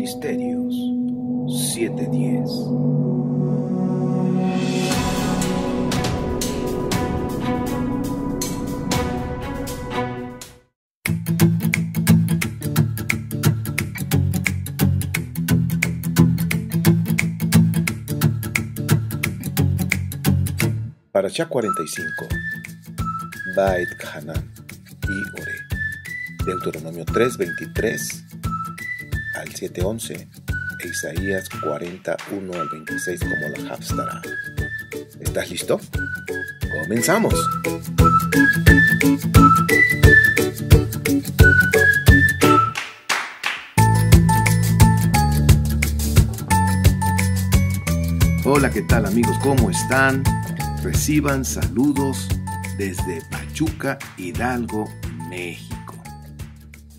Ministerios 710. Parashá 45, Bait Hanan y Oré, Deuteronomio 3:23 al 7:11 e Isaías 41 al 26 como la Haftarah. ¿Estás listo? ¡Comenzamos! Hola, ¿qué tal amigos? ¿Cómo están? Reciban saludos desde Pachuca, Hidalgo, México.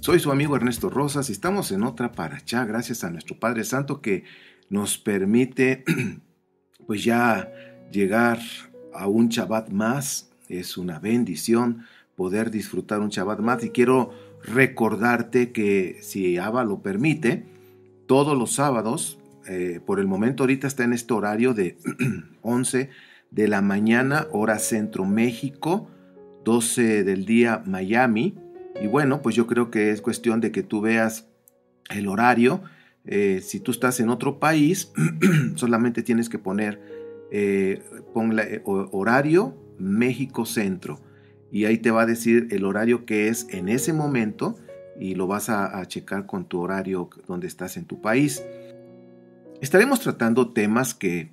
Soy su amigo Ernesto Rosas y estamos en otra parashá, gracias a nuestro Padre Santo que nos permite pues ya llegar a un Shabbat más. Es una bendición poder disfrutar un Shabbat más y quiero recordarte que si Abba lo permite, todos los sábados, por el momento ahorita está en este horario de 11 de la mañana, hora Centro México, 12 del día Miami. Y bueno, pues yo creo que es cuestión de que tú veas el horario. Si tú estás en otro país, solamente tienes que poner horario México Centro. Y ahí te va a decir el horario que es en ese momento y lo vas a checar con tu horario donde estás en tu país. Estaremos tratando temas que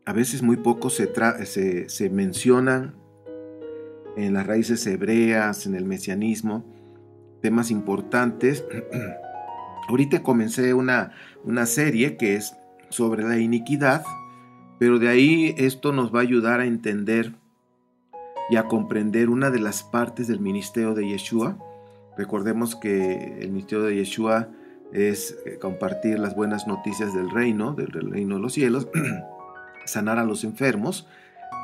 a veces muy poco se mencionan en las raíces hebreas, en el mesianismo, temas importantes. Ahorita comencé una serie que es sobre la iniquidad, pero de ahí esto nos va a ayudar a entender y a comprender una de las partes del ministerio de Yeshua. Recordemos que el ministerio de Yeshua es compartir las buenas noticias del reino de los cielos, sanar a los enfermos,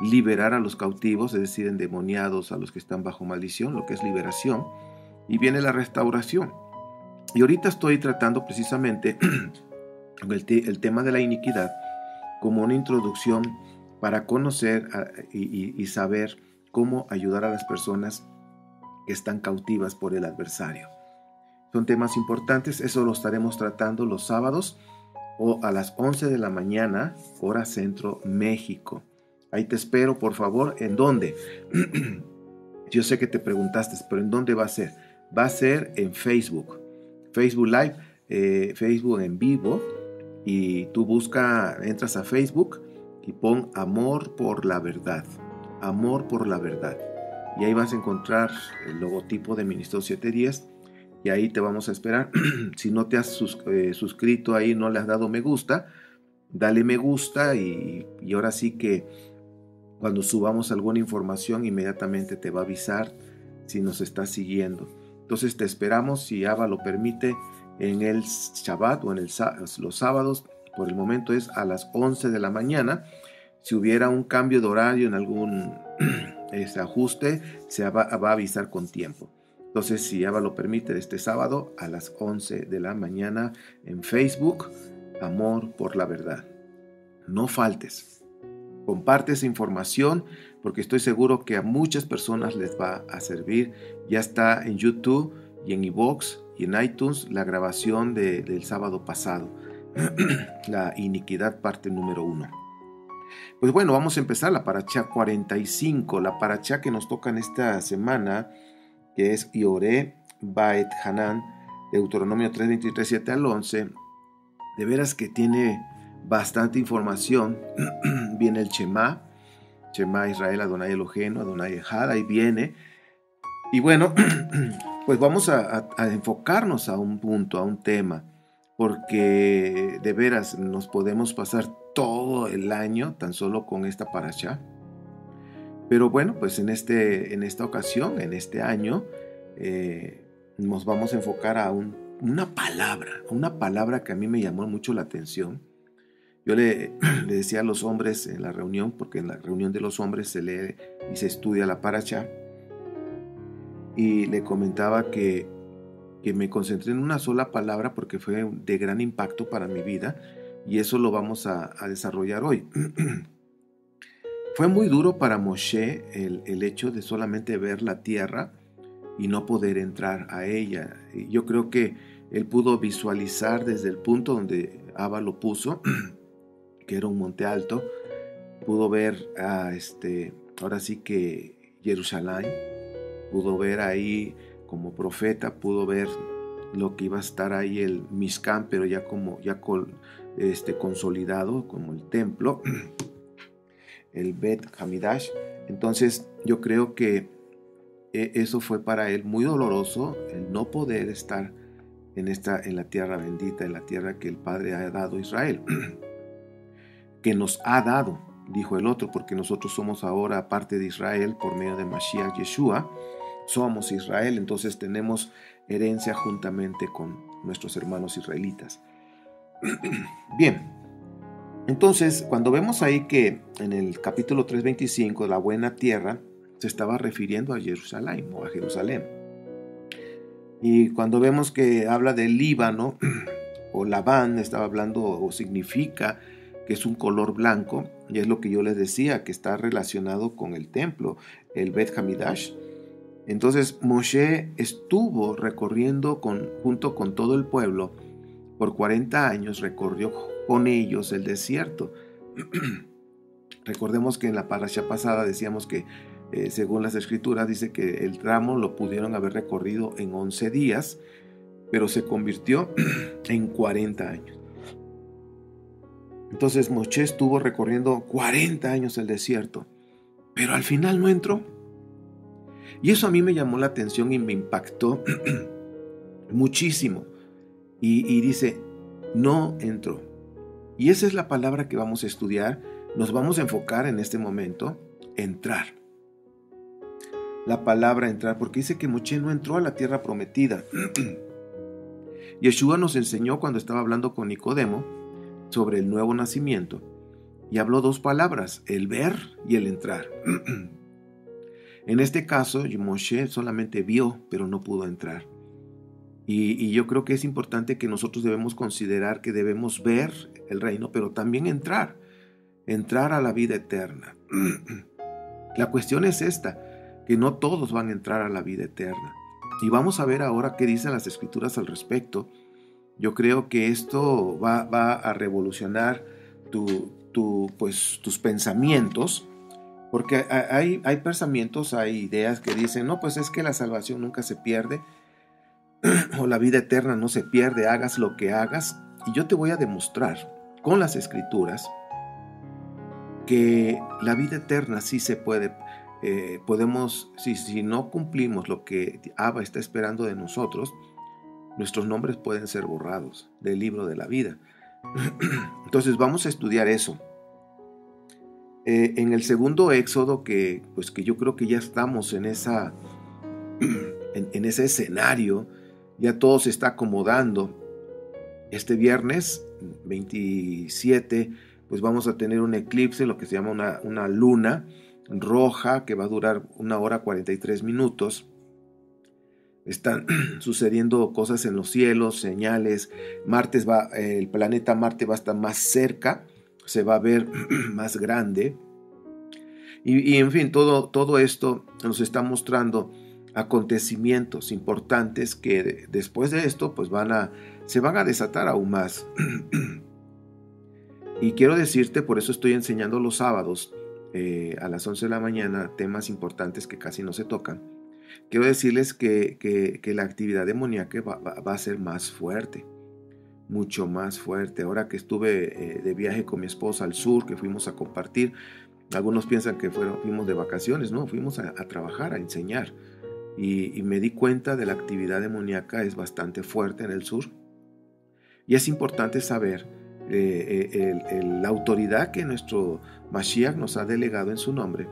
liberar a los cautivos, es decir, endemoniados, a los que están bajo maldición, lo que es liberación, y viene la restauración. Y ahorita estoy tratando precisamente el tema de la iniquidad como una introducción para conocer y saber cómo ayudar a las personas que están cautivas por el adversario. Son temas importantes, eso lo estaremos tratando los sábados o a las 11 de la mañana, hora Centro México. Ahí te espero, por favor. ¿En dónde? Yo sé que te preguntaste, pero ¿en dónde va a ser? Va a ser en Facebook. Facebook Live, Facebook en vivo. Y tú entras a Facebook y pon Amor por la Verdad. Amor por la Verdad. Y ahí vas a encontrar el logotipo de Ministerio 710. Y ahí te vamos a esperar. Si no te has suscrito ahí, no le has dado me gusta, dale me gusta y ahora sí que cuando subamos alguna información inmediatamente te va a avisar si nos estás siguiendo. Entonces te esperamos, si Abba lo permite, en el Shabbat o en los sábados. Por el momento es a las 11 de la mañana. Si hubiera un cambio de horario en algún ajuste, se va a avisar con tiempo. Entonces, si Abba lo permite, este sábado a las 11 de la mañana en Facebook, Amor por la Verdad. No faltes. Comparte esa información porque estoy seguro que a muchas personas les va a servir. Ya está en YouTube y en iVoox y en iTunes la grabación del sábado pasado. La iniquidad, parte número 1. Pues bueno, vamos a empezar la parashá 45, la parashá que nos toca en esta semana, que es Oré, Bait Hanan, Deuteronomio 3, 23, 7 al 11. De veras que tiene bastante información. Viene el Shema Israel, Adonai Eloheinu, Adonai Echad, ahí viene. Y bueno, pues vamos a enfocarnos a un punto, a un tema, porque de veras nos podemos pasar todo el año tan solo con esta parashá. Pero bueno, pues en esta ocasión, en este año, nos vamos a enfocar a una palabra que a mí me llamó mucho la atención. Yo le decía a los hombres en la reunión, porque en la reunión de los hombres se lee y se estudia la parashá, y le comentaba que que me concentré en una sola palabra porque fue de gran impacto para mi vida, y eso lo vamos a desarrollar hoy. Fue muy duro para Moshe el hecho de solamente ver la tierra y no poder entrar a ella. Yo creo que él pudo visualizar desde el punto donde Abba lo puso, que era un monte alto, pudo ver ahora sí que Jerusalén, pudo ver ahí como profeta, pudo ver lo que iba a estar ahí el Mishkan, pero ya consolidado como el templo, el Bet Hamidash. Entonces yo creo que eso fue para él muy doloroso, el no poder estar en la tierra bendita, en la tierra que el Padre ha dado a Israel, que nos ha dado, dijo el otro, porque nosotros somos ahora parte de Israel por medio de Mashiach Yeshua, somos Israel, entonces tenemos herencia juntamente con nuestros hermanos israelitas. Bien, entonces cuando vemos ahí que en el capítulo 3:25, la buena tierra, se estaba refiriendo a Jerusalén o a Jerusalén. Y cuando vemos que habla del Líbano o Labán, estaba hablando o significa que es un color blanco, y es lo que yo les decía, que está relacionado con el templo, el Bet Hamidash. Entonces Moshe estuvo recorriendo junto con todo el pueblo por 40 años, recorrió con ellos el desierto. Recordemos que en la parasha pasada decíamos que según las escrituras dice que el tramo lo pudieron haber recorrido en 11 días, pero se convirtió en 40 años. Entonces Moshe estuvo recorriendo 40 años el desierto, pero al final no entró. Y eso a mí me llamó la atención y me impactó muchísimo. Y dice, no entró. Y esa es la palabra que vamos a estudiar. Nos vamos a enfocar en este momento, entrar. La palabra entrar, porque dice que Moshe no entró a la tierra prometida. Yeshua nos enseñó cuando estaba hablando con Nicodemo sobre el nuevo nacimiento, y habló dos palabras, el ver y el entrar. En este caso, Moshe solamente vio, pero no pudo entrar. Y yo creo que es importante que nosotros debemos considerar que debemos ver el reino, pero también entrar a la vida eterna. La cuestión es esta, que no todos van a entrar a la vida eterna. Y vamos a ver ahora qué dicen las escrituras al respecto. Yo creo que esto va a revolucionar tus pensamientos, porque hay pensamientos, hay ideas que dicen, no, pues es que la salvación nunca se pierde, o la vida eterna no se pierde, hagas lo que hagas. Y yo te voy a demostrar con las escrituras que la vida eterna sí se puede. Podemos, si no cumplimos lo que Abba está esperando de nosotros, nuestros nombres pueden ser borrados del libro de la vida. Entonces vamos a estudiar eso. En el segundo Éxodo, que yo creo que ya estamos en ese escenario, ya todo se está acomodando. Este viernes 27, pues vamos a tener un eclipse, lo que se llama una luna roja, que va a durar 1 hora 43 minutos. Están sucediendo cosas en los cielos, señales. El planeta Marte va a estar más cerca, se va a ver más grande. Y en fin, todo esto nos está mostrando acontecimientos importantes que después de esto pues se van a desatar aún más. Y quiero decirte, por eso estoy enseñando los sábados a las 11 de la mañana temas importantes que casi no se tocan. Quiero decirles que la actividad demoníaca va a ser más fuerte, mucho más fuerte. Ahora que estuve de viaje con mi esposa al sur, que fuimos a compartir, algunos piensan que fuimos de vacaciones, no, fuimos a trabajar, a enseñar. Y me di cuenta de la actividad demoníaca es bastante fuerte en el sur. Y es importante saber la autoridad que nuestro Mashiach nos ha delegado en su nombre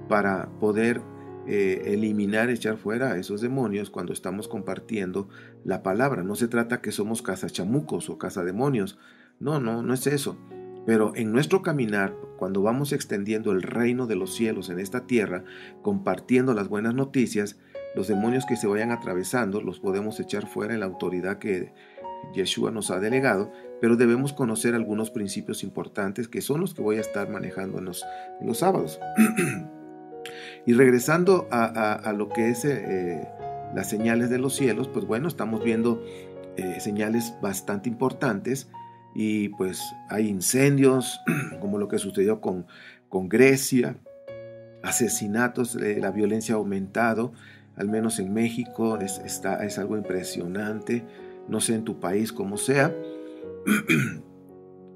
para poder eliminar, echar fuera a esos demonios cuando estamos compartiendo la palabra. No se trata que somos cazachamucos o cazademonios. No es eso. Pero en nuestro caminar, cuando vamos extendiendo el reino de los cielos en esta tierra, compartiendo las buenas noticias, los demonios que se vayan atravesando los podemos echar fuera en la autoridad que Yeshua nos ha delegado, pero debemos conocer algunos principios importantes que son los que voy a estar manejando en los sábados. Y regresando a lo que es las señales de los cielos, pues bueno, estamos viendo señales bastante importantes y pues hay incendios, como lo que sucedió con Grecia, asesinatos, la violencia ha aumentado, al menos en México es algo impresionante, no sé en tu país cómo sea.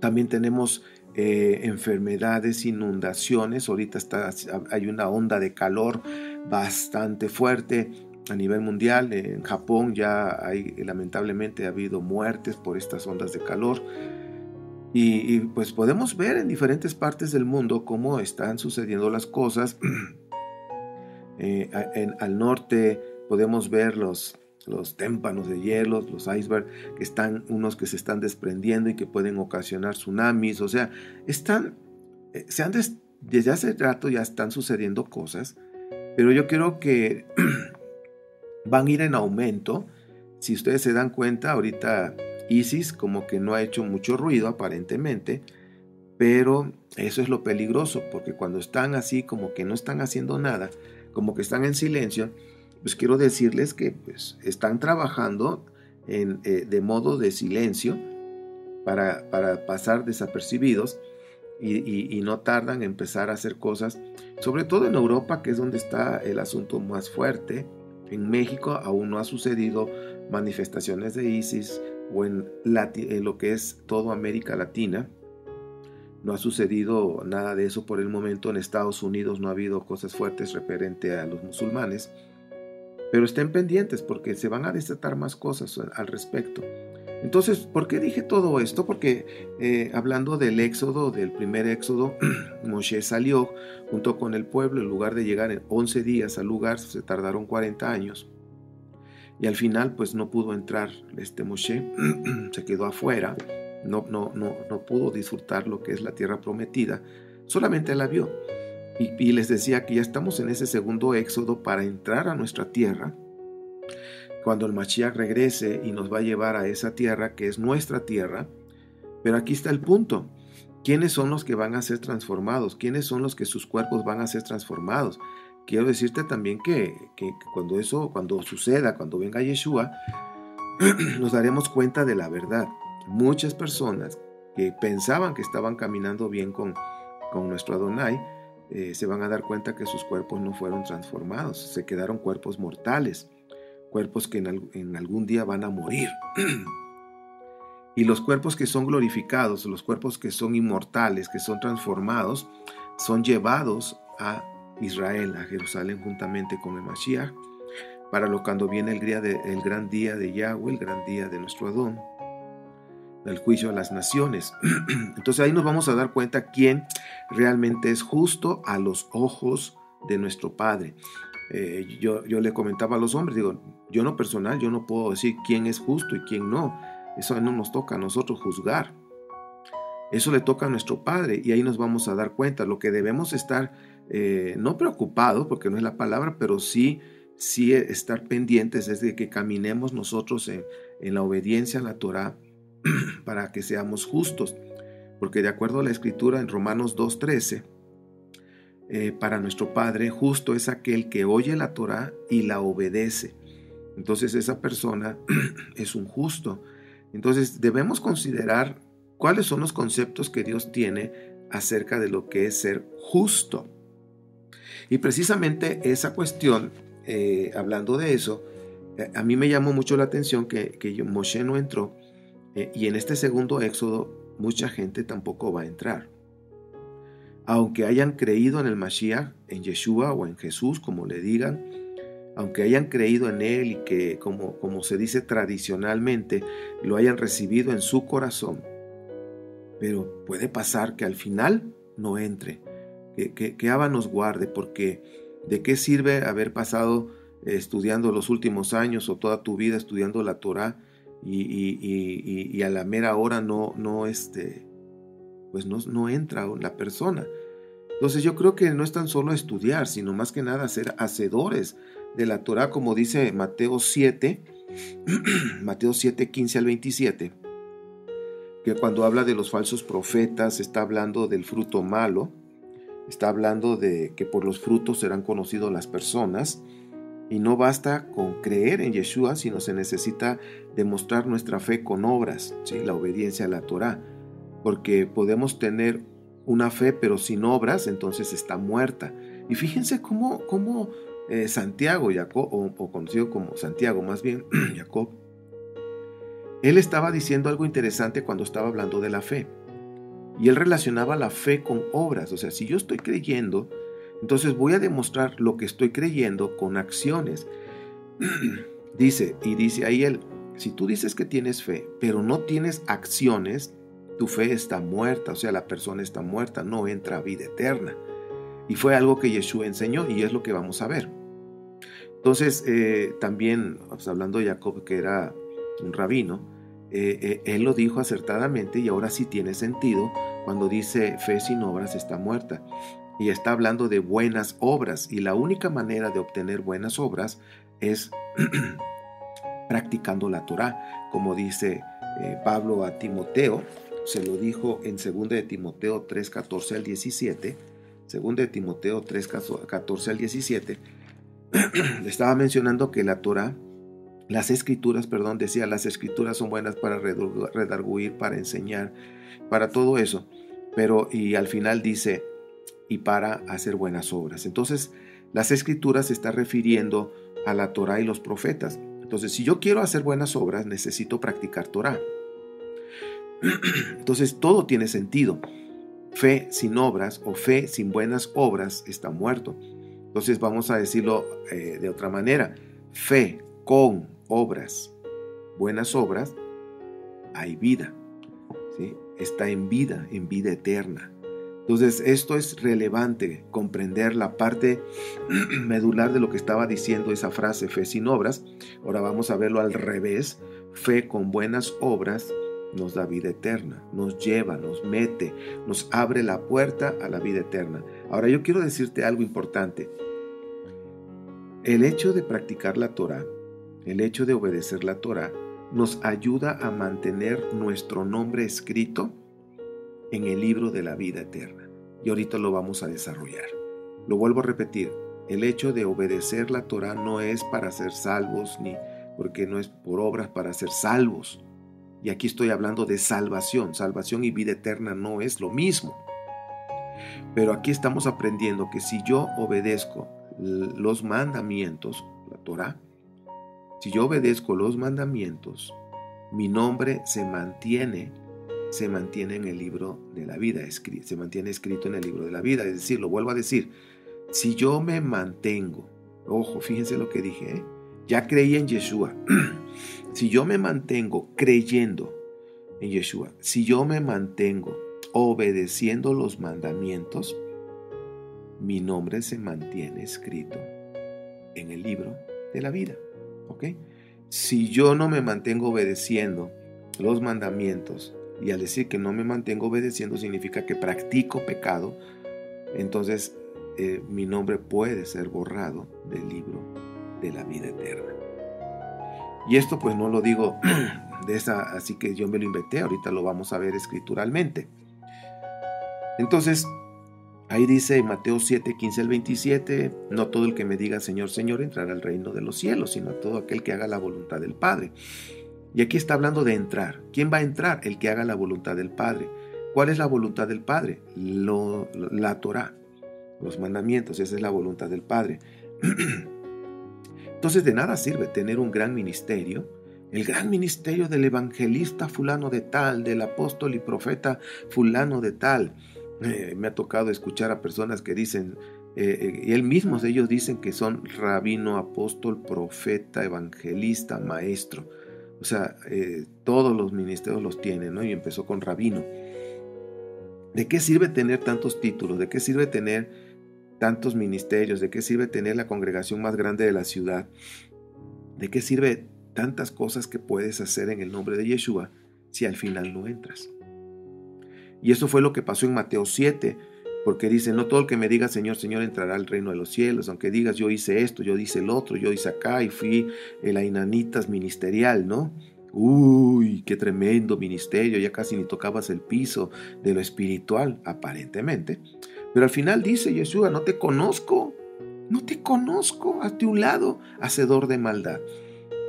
También tenemos enfermedades, inundaciones, ahorita hay una onda de calor bastante fuerte a nivel mundial. En Japón ya lamentablemente ha habido muertes por estas ondas de calor. Y pues podemos ver en diferentes partes del mundo cómo están sucediendo las cosas. Al norte podemos ver los témpanos de hielo, los icebergs, unos que se están desprendiendo y que pueden ocasionar tsunamis. O sea, desde hace rato ya están sucediendo cosas, pero yo creo que van a ir en aumento. Si ustedes se dan cuenta, ahorita ISIS como que no ha hecho mucho ruido aparentemente, pero eso es lo peligroso, porque cuando están así como que no están haciendo nada, como que están en silencio, pues quiero decirles que pues, están trabajando de modo de silencio para pasar desapercibidos y no tardan en empezar a hacer cosas, sobre todo en Europa, que es donde está el asunto más fuerte. En México aún no ha sucedido manifestaciones de ISIS, o en lo que es toda América Latina. No ha sucedido nada de eso por el momento. En Estados Unidos no ha habido cosas fuertes referente a los musulmanes. Pero estén pendientes porque se van a desatar más cosas al respecto. Entonces, ¿por qué dije todo esto? Porque hablando del éxodo, del primer éxodo, Moshe salió junto con el pueblo. En lugar de llegar en 11 días al lugar, se tardaron 40 años. Y al final, pues no pudo entrar Moshe, se quedó afuera, no pudo disfrutar lo que es la tierra prometida, solamente la vio. Y les decía que ya estamos en ese segundo éxodo para entrar a nuestra tierra, cuando el Mashiach regrese y nos va a llevar a esa tierra que es nuestra tierra. Pero aquí está el punto: ¿quiénes son los que van a ser transformados? ¿Quiénes son los que sus cuerpos van a ser transformados? Quiero decirte también que cuando suceda, cuando venga Yeshua, nos daremos cuenta de la verdad. Muchas personas que pensaban que estaban caminando bien con nuestro Adonai, se van a dar cuenta que sus cuerpos no fueron transformados, se quedaron cuerpos mortales, cuerpos que en algún día van a morir. Y los cuerpos que son glorificados, los cuerpos que son inmortales, que son transformados, son llevados a Israel, a Jerusalén, juntamente con el Mashiach, para cuando viene el gran día de Yahweh, el gran día de nuestro Adón, el juicio a las naciones. Entonces ahí nos vamos a dar cuenta quién realmente es justo a los ojos de nuestro Padre. Yo le comentaba a los hombres, digo, yo no personal, yo no puedo decir quién es justo y quién no. Eso no nos toca a nosotros juzgar. Eso le toca a nuestro Padre, y ahí nos vamos a dar cuenta. Lo que debemos estar, no preocupados, porque no es la palabra, pero sí estar pendientes es de que caminemos nosotros en la obediencia a la Torah para que seamos justos. Porque de acuerdo a la Escritura en Romanos 2:13, para nuestro Padre, justo es aquel que oye la Torah y la obedece. Entonces esa persona es un justo. Entonces debemos considerar cuáles son los conceptos que Dios tiene acerca de lo que es ser justo. Y precisamente esa cuestión, hablando de eso, a mí me llamó mucho la atención que Moshe no entró, y en este segundo éxodo mucha gente tampoco va a entrar. Aunque hayan creído en el Mashiach, en Yeshua o en Jesús, como le digan, aunque hayan creído en Él y que, como se dice tradicionalmente, lo hayan recibido en su corazón, pero puede pasar que al final no entre, que Abba nos guarde, porque ¿de qué sirve haber pasado estudiando los últimos años o toda tu vida estudiando la Torah y a la mera hora no entra la persona? Entonces yo creo que no es tan solo estudiar, sino más que nada ser hacedores de la Torá, como dice Mateo 7, Mateo 7, 15 al 27, que cuando habla de los falsos profetas está hablando del fruto malo, está hablando de que por los frutos serán conocidos las personas, y no basta con creer en Yeshua, sino se necesita demostrar nuestra fe con obras, ¿sí? La obediencia a la Torá, porque podemos tener una fe pero sin obras, entonces está muerta. Y fíjense cómo Santiago, Jacob, o conocido como Santiago, más bien Jacob, él estaba diciendo algo interesante cuando estaba hablando de la fe. Y él relacionaba la fe con obras. O sea, si yo estoy creyendo, entonces voy a demostrar lo que estoy creyendo con acciones. dice ahí él, si tú dices que tienes fe, pero no tienes acciones, tu fe está muerta. O sea, la persona está muerta, no entra a vida eterna. Y fue algo que Yeshua enseñó y es lo que vamos a ver. Entonces, también, hablando de Jacob, que era un rabino, él lo dijo acertadamente y ahora sí tiene sentido cuando dice fe sin obras está muerta. Y está hablando de buenas obras, y la única manera de obtener buenas obras es practicando la Torá, como dice Pablo a Timoteo. Se lo dijo en 2 de Timoteo 3, 14 al 17. 2 de Timoteo 3, 14 al 17. Le estaba mencionando que la Torá, las escrituras, decía, las escrituras son buenas para redarguir, para enseñar, para todo eso. Y al final dice, y para hacer buenas obras. Entonces, las escrituras se está refiriendo a la Torá y los profetas. Entonces, si yo quiero hacer buenas obras, necesito practicar Torá. Entonces, todo tiene sentido. Fe sin obras o fe sin buenas obras está muerto. Entonces, vamos a decirlo de otra manera. Fe con obras, buenas obras, hay vida, ¿sí? Está en vida eterna. Entonces, esto es relevante, comprender la parte medular de lo que estaba diciendo esa frase, fe sin obras. Ahora vamos a verlo al revés. Fe con buenas obras nos da vida eterna, nos lleva, nos mete, nos abre la puerta a la vida eterna. Ahora yo quiero decirte algo importante. El hecho de practicar la Torá, el hecho de obedecer la Torá, nos ayuda a mantener nuestro nombre escrito en el libro de la vida eterna. Y ahorita lo vamos a desarrollar. Lo vuelvo a repetir, el hecho de obedecer la Torá no es para ser salvos, ni porque no es por obras para ser salvos. Y aquí estoy hablando de salvación. Salvación y vida eterna no es lo mismo. Pero aquí estamos aprendiendo que si yo obedezco los mandamientos, la Torá, si yo obedezco los mandamientos, mi nombre se mantiene en el libro de la vida, se mantiene escrito en el libro de la vida. Es decir, lo vuelvo a decir, si yo me mantengo, ojo, fíjense lo que dije, ya creí en Yeshua. Si yo me mantengo creyendo en Yeshua, si yo me mantengo obedeciendo los mandamientos, mi nombre se mantiene escrito en el libro de la vida. ¿Ok? Si yo no me mantengo obedeciendo los mandamientos, y al decir que no me mantengo obedeciendo significa que practico pecado, entonces mi nombre puede ser borrado del libro de la vida eterna. Y esto pues no lo digo así que yo me lo inventé, ahorita lo vamos a ver escrituralmente. Entonces, ahí dice en Mateo 7, 15 al 27, no todo el que me diga Señor, Señor entrará al reino de los cielos, sino todo aquel que haga la voluntad del Padre. Y aquí está hablando de entrar. ¿Quién va a entrar? El que haga la voluntad del Padre. ¿Cuál es la voluntad del Padre? La Torá, los mandamientos, esa es la voluntad del Padre. Entonces de nada sirve tener un gran ministerio, el gran ministerio del evangelista fulano de tal, del apóstol y profeta fulano de tal. Me ha tocado escuchar a personas que dicen, y ellos dicen que son rabino, apóstol, profeta, evangelista, maestro. O sea, todos los ministerios los tienen, ¿no? Y empezó con rabino. ¿De qué sirve tener tantos títulos? ¿De qué sirve tener tantos ministerios? ¿De qué sirve tener la congregación más grande de la ciudad? ¿De qué sirve tantas cosas que puedes hacer en el nombre de Yeshua si al final no entras? Y eso fue lo que pasó en Mateo 7. Porque dice, no todo el que me diga Señor, Señor entrará al reino de los cielos, aunque digas yo hice esto, yo hice el otro, yo hice acá y fui la Inanitas ministerial, ¿no? Uy, qué tremendo ministerio, ya casi ni tocabas el piso de lo espiritual, aparentemente. Pero al final dice Yeshua, no te conozco, hazte un lado, hacedor de maldad.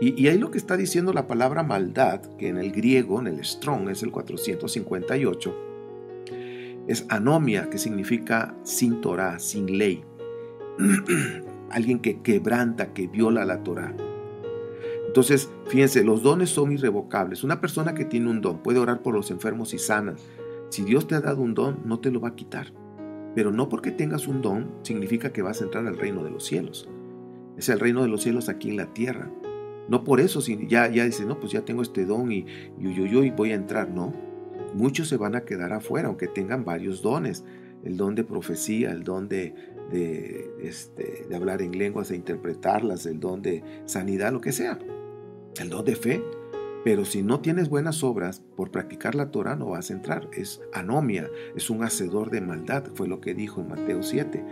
Y ahí lo que está diciendo la palabra maldad, que en el griego, en el Strong, es el 458, es anomia, que significa sin Torah, sin ley. Alguien que quebranta, que viola la Torah. Entonces, fíjense, los dones son irrevocables. Una persona que tiene un don puede orar por los enfermos y sanan. Si Dios te ha dado un don, no te lo va a quitar. Pero no porque tengas un don, significa que vas a entrar al reino de los cielos. Es el reino de los cielos aquí en la tierra. No por eso, si ya dices, no, pues ya tengo este don y voy a entrar. No, muchos se van a quedar afuera, aunque tengan varios dones. El don de profecía, el don de hablar en lenguas e interpretarlas, el don de sanidad, lo que sea. El don de fe. Pero si no tienes buenas obras, por practicar la Torah no vas a entrar. Es anomia, es un hacedor de maldad, fue lo que dijo en Mateo 7.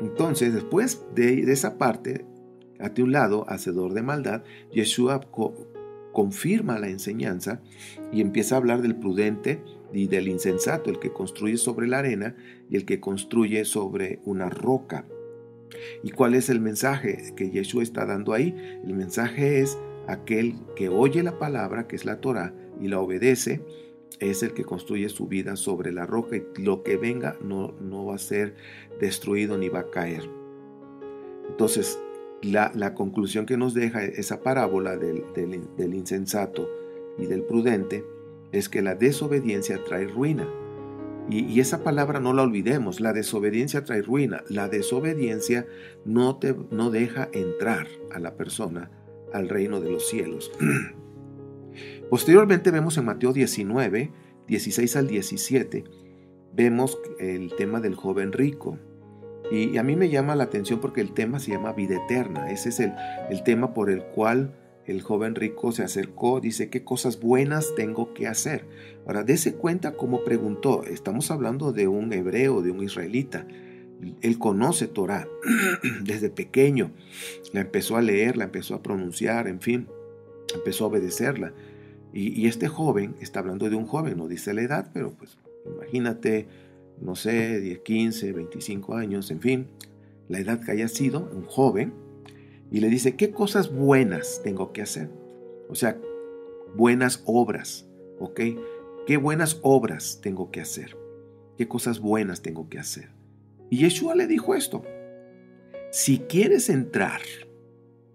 Entonces, después de esa parte, hazte un lado, hacedor de maldad, Yeshua confirma la enseñanza y empieza a hablar del prudente y del insensato, el que construye sobre la arena y el que construye sobre una roca. ¿Y cuál es el mensaje que Yeshua está dando ahí? El mensaje es aquel que oye la palabra, que es la Torah, y la obedece, es el que construye su vida sobre la roca, y lo que venga no va a ser destruido ni va a caer. Entonces, la conclusión que nos deja esa parábola del insensato y del prudente es que la desobediencia trae ruina. Y esa palabra no la olvidemos, la desobediencia trae ruina. La desobediencia no deja entrar a la persona al reino de los cielos. Posteriormente vemos en Mateo 19, 16 al 17, vemos el tema del joven rico. Y a mí me llama la atención porque el tema se llama vida eterna. Ese es el tema por el cual el joven rico se acercó, dice, ¿qué cosas buenas tengo que hacer? Ahora, dése cuenta cómo preguntó. Estamos hablando de un hebreo, de un israelita. Él conoce Torah desde pequeño. La empezó a leer, la empezó a pronunciar, en fin, empezó a obedecerla. Y este joven, está hablando de un joven, no dice la edad, pero pues imagínate, no sé, 10, 15, 25 años, en fin, la edad que haya sido, un joven, y le dice, ¿qué cosas buenas tengo que hacer? O sea, buenas obras, ¿ok? ¿Qué buenas obras tengo que hacer? ¿Qué cosas buenas tengo que hacer? Y Yeshua le dijo esto: si quieres entrar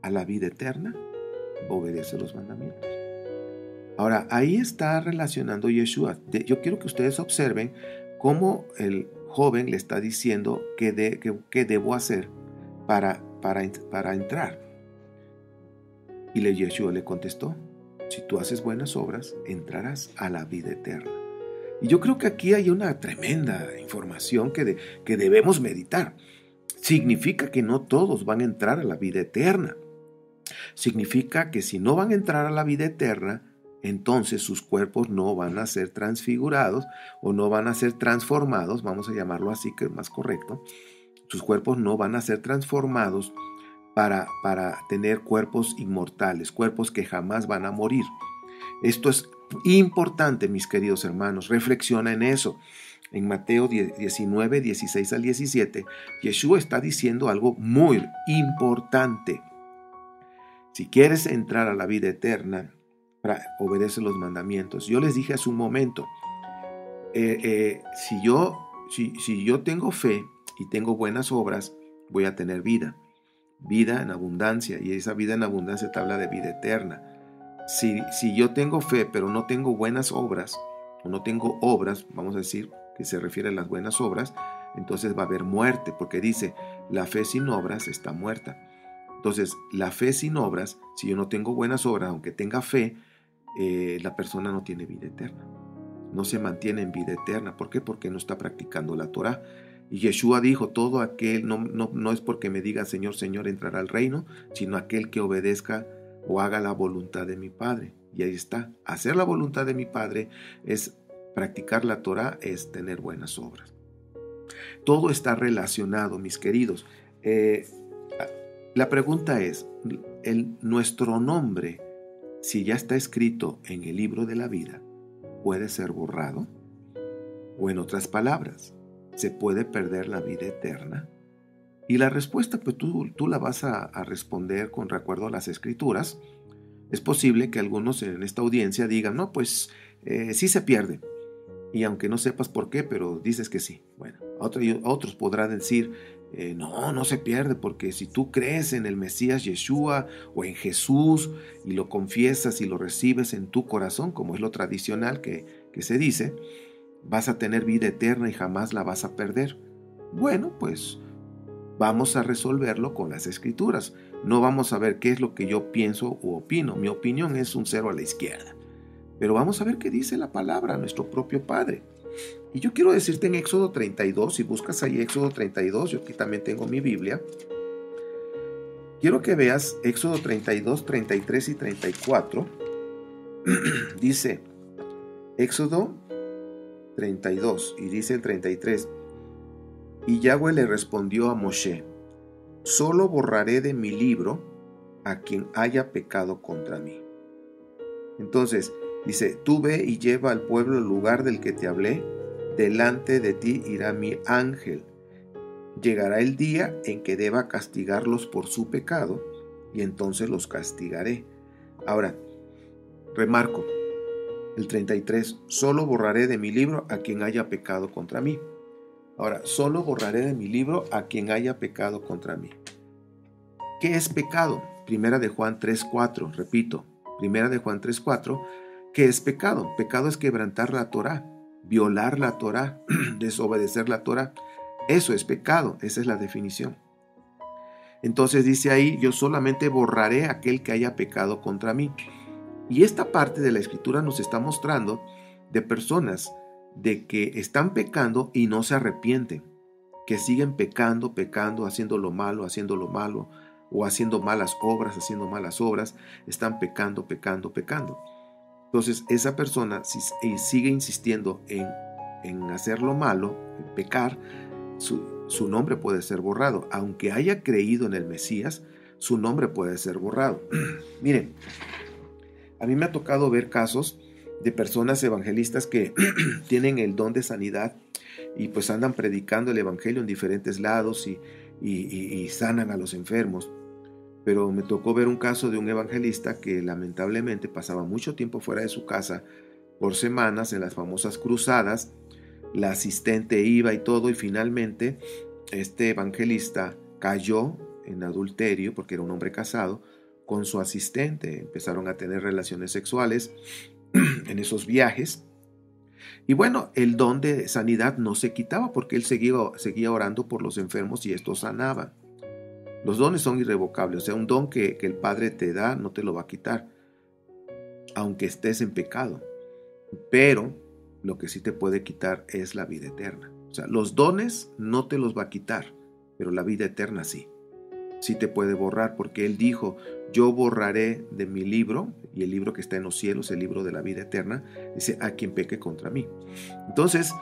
a la vida eterna, obedece los mandamientos. Ahora, ahí está relacionando Yeshua. Yo quiero que ustedes observen cómo el joven le está diciendo qué debo hacer para entrar. Y Yeshua le contestó: si tú haces buenas obras, entrarás a la vida eterna. Y yo creo que aquí hay una tremenda información que debemos meditar. Significa que no todos van a entrar a la vida eterna. Significa que si no van a entrar a la vida eterna, entonces sus cuerpos no van a ser transfigurados o no van a ser transformados, vamos a llamarlo así, que es más correcto. Sus cuerpos no van a ser transformados para tener cuerpos inmortales, cuerpos que jamás van a morir. Esto es importante, mis queridos hermanos. Reflexiona en eso. En Mateo 19, 16 al 17, Yeshua está diciendo algo muy importante. Si quieres entrar a la vida eterna, obedece los mandamientos. Yo les dije hace un momento, si yo tengo fe y tengo buenas obras, voy a tener vida en abundancia, y esa vida en abundancia te habla de vida eterna. Si yo tengo fe pero no tengo buenas obras, o no tengo obras, vamos a decir que se refiere a las buenas obras, entonces va a haber muerte, porque dice, la fe sin obras está muerta. Entonces, la fe sin obras, si yo no tengo buenas obras, aunque tenga fe, la persona no tiene vida eterna. No se mantiene en vida eterna. ¿Por qué? Porque no está practicando la Torah. Y Yeshua dijo, todo aquel, no es porque me diga Señor, Señor, entrará al reino, sino aquel que obedezca o haga la voluntad de mi Padre. Y ahí está. Hacer la voluntad de mi Padre es practicar la Torah, es tener buenas obras. Todo está relacionado, mis queridos. La pregunta es, ¿nuestro nombre, si ya está escrito en el libro de la vida, puede ser borrado? O en otras palabras, ¿se puede perder la vida eterna? Y la respuesta, pues tú la vas a responder con recuerdo a las Escrituras. Es posible que algunos en esta audiencia digan, no, pues sí se pierde. Y aunque no sepas por qué, pero dices que sí. Bueno, otros podrán decir, no se pierde, porque si tú crees en el Mesías Yeshua o en Jesús y lo confiesas y lo recibes en tu corazón, como es lo tradicional que se dice, vas a tener vida eterna y jamás la vas a perder. Bueno, pues vamos a resolverlo con las Escrituras. No vamos a ver qué es lo que yo pienso u opino. Mi opinión es un 0 a la izquierda. Pero vamos a ver qué dice la palabra, nuestro propio Padre. Y yo quiero decirte en Éxodo 32, si buscas ahí Éxodo 32, yo aquí también tengo mi Biblia. Quiero que veas Éxodo 32, 33 y 34. Dice Éxodo 32 y dice el 33. Y Yahweh le respondió a Moshe, solo borraré de mi libro a quien haya pecado contra mí. Entonces, dice, tú ve y lleva al pueblo al lugar del que te hablé, delante de ti irá mi ángel. Llegará el día en que deba castigarlos por su pecado, y entonces los castigaré. Ahora, remarco, el 33, solo borraré de mi libro a quien haya pecado contra mí. Ahora, solo borraré de mi libro a quien haya pecado contra mí. ¿Qué es pecado? Primera de Juan 3:4, repito, Primera de Juan 3:4, ¿qué es pecado? Pecado es quebrantar la Torá, violar la Torá, desobedecer la Torá. Eso es pecado, esa es la definición. Entonces dice ahí, yo solamente borraré a aquel que haya pecado contra mí. Y esta parte de la Escritura nos está mostrando de personas de que están pecando y no se arrepienten, que siguen pecando, haciendo lo malo, o haciendo malas obras, están pecando. Entonces esa persona, si sigue insistiendo en hacer lo malo, en pecar, su nombre puede ser borrado. Aunque haya creído en el Mesías, su nombre puede ser borrado. Miren, a mí me ha tocado ver casos de personas evangelistas que tienen el don de sanidad y pues andan predicando el evangelio en diferentes lados y sanan a los enfermos. Pero me tocó ver un caso de un evangelista que lamentablemente pasaba mucho tiempo fuera de su casa por semanas en las famosas cruzadas. La asistente iba y todo, y finalmente este evangelista cayó en adulterio porque era un hombre casado con su asistente. Empezaron a tener relaciones sexuales en esos viajes. Y bueno, el don de sanidad no se quitaba porque él seguía orando por los enfermos y estos sanaban. Los dones son irrevocables, o sea, un don que el Padre te da no te lo va a quitar, aunque estés en pecado. Pero lo que sí te puede quitar es la vida eterna. O sea, los dones no te los va a quitar, pero la vida eterna sí. Sí te puede borrar, porque Él dijo, yo borraré de mi libro, y el libro que está en los cielos, el libro de la vida eterna, dice, a quien peque contra mí. Entonces,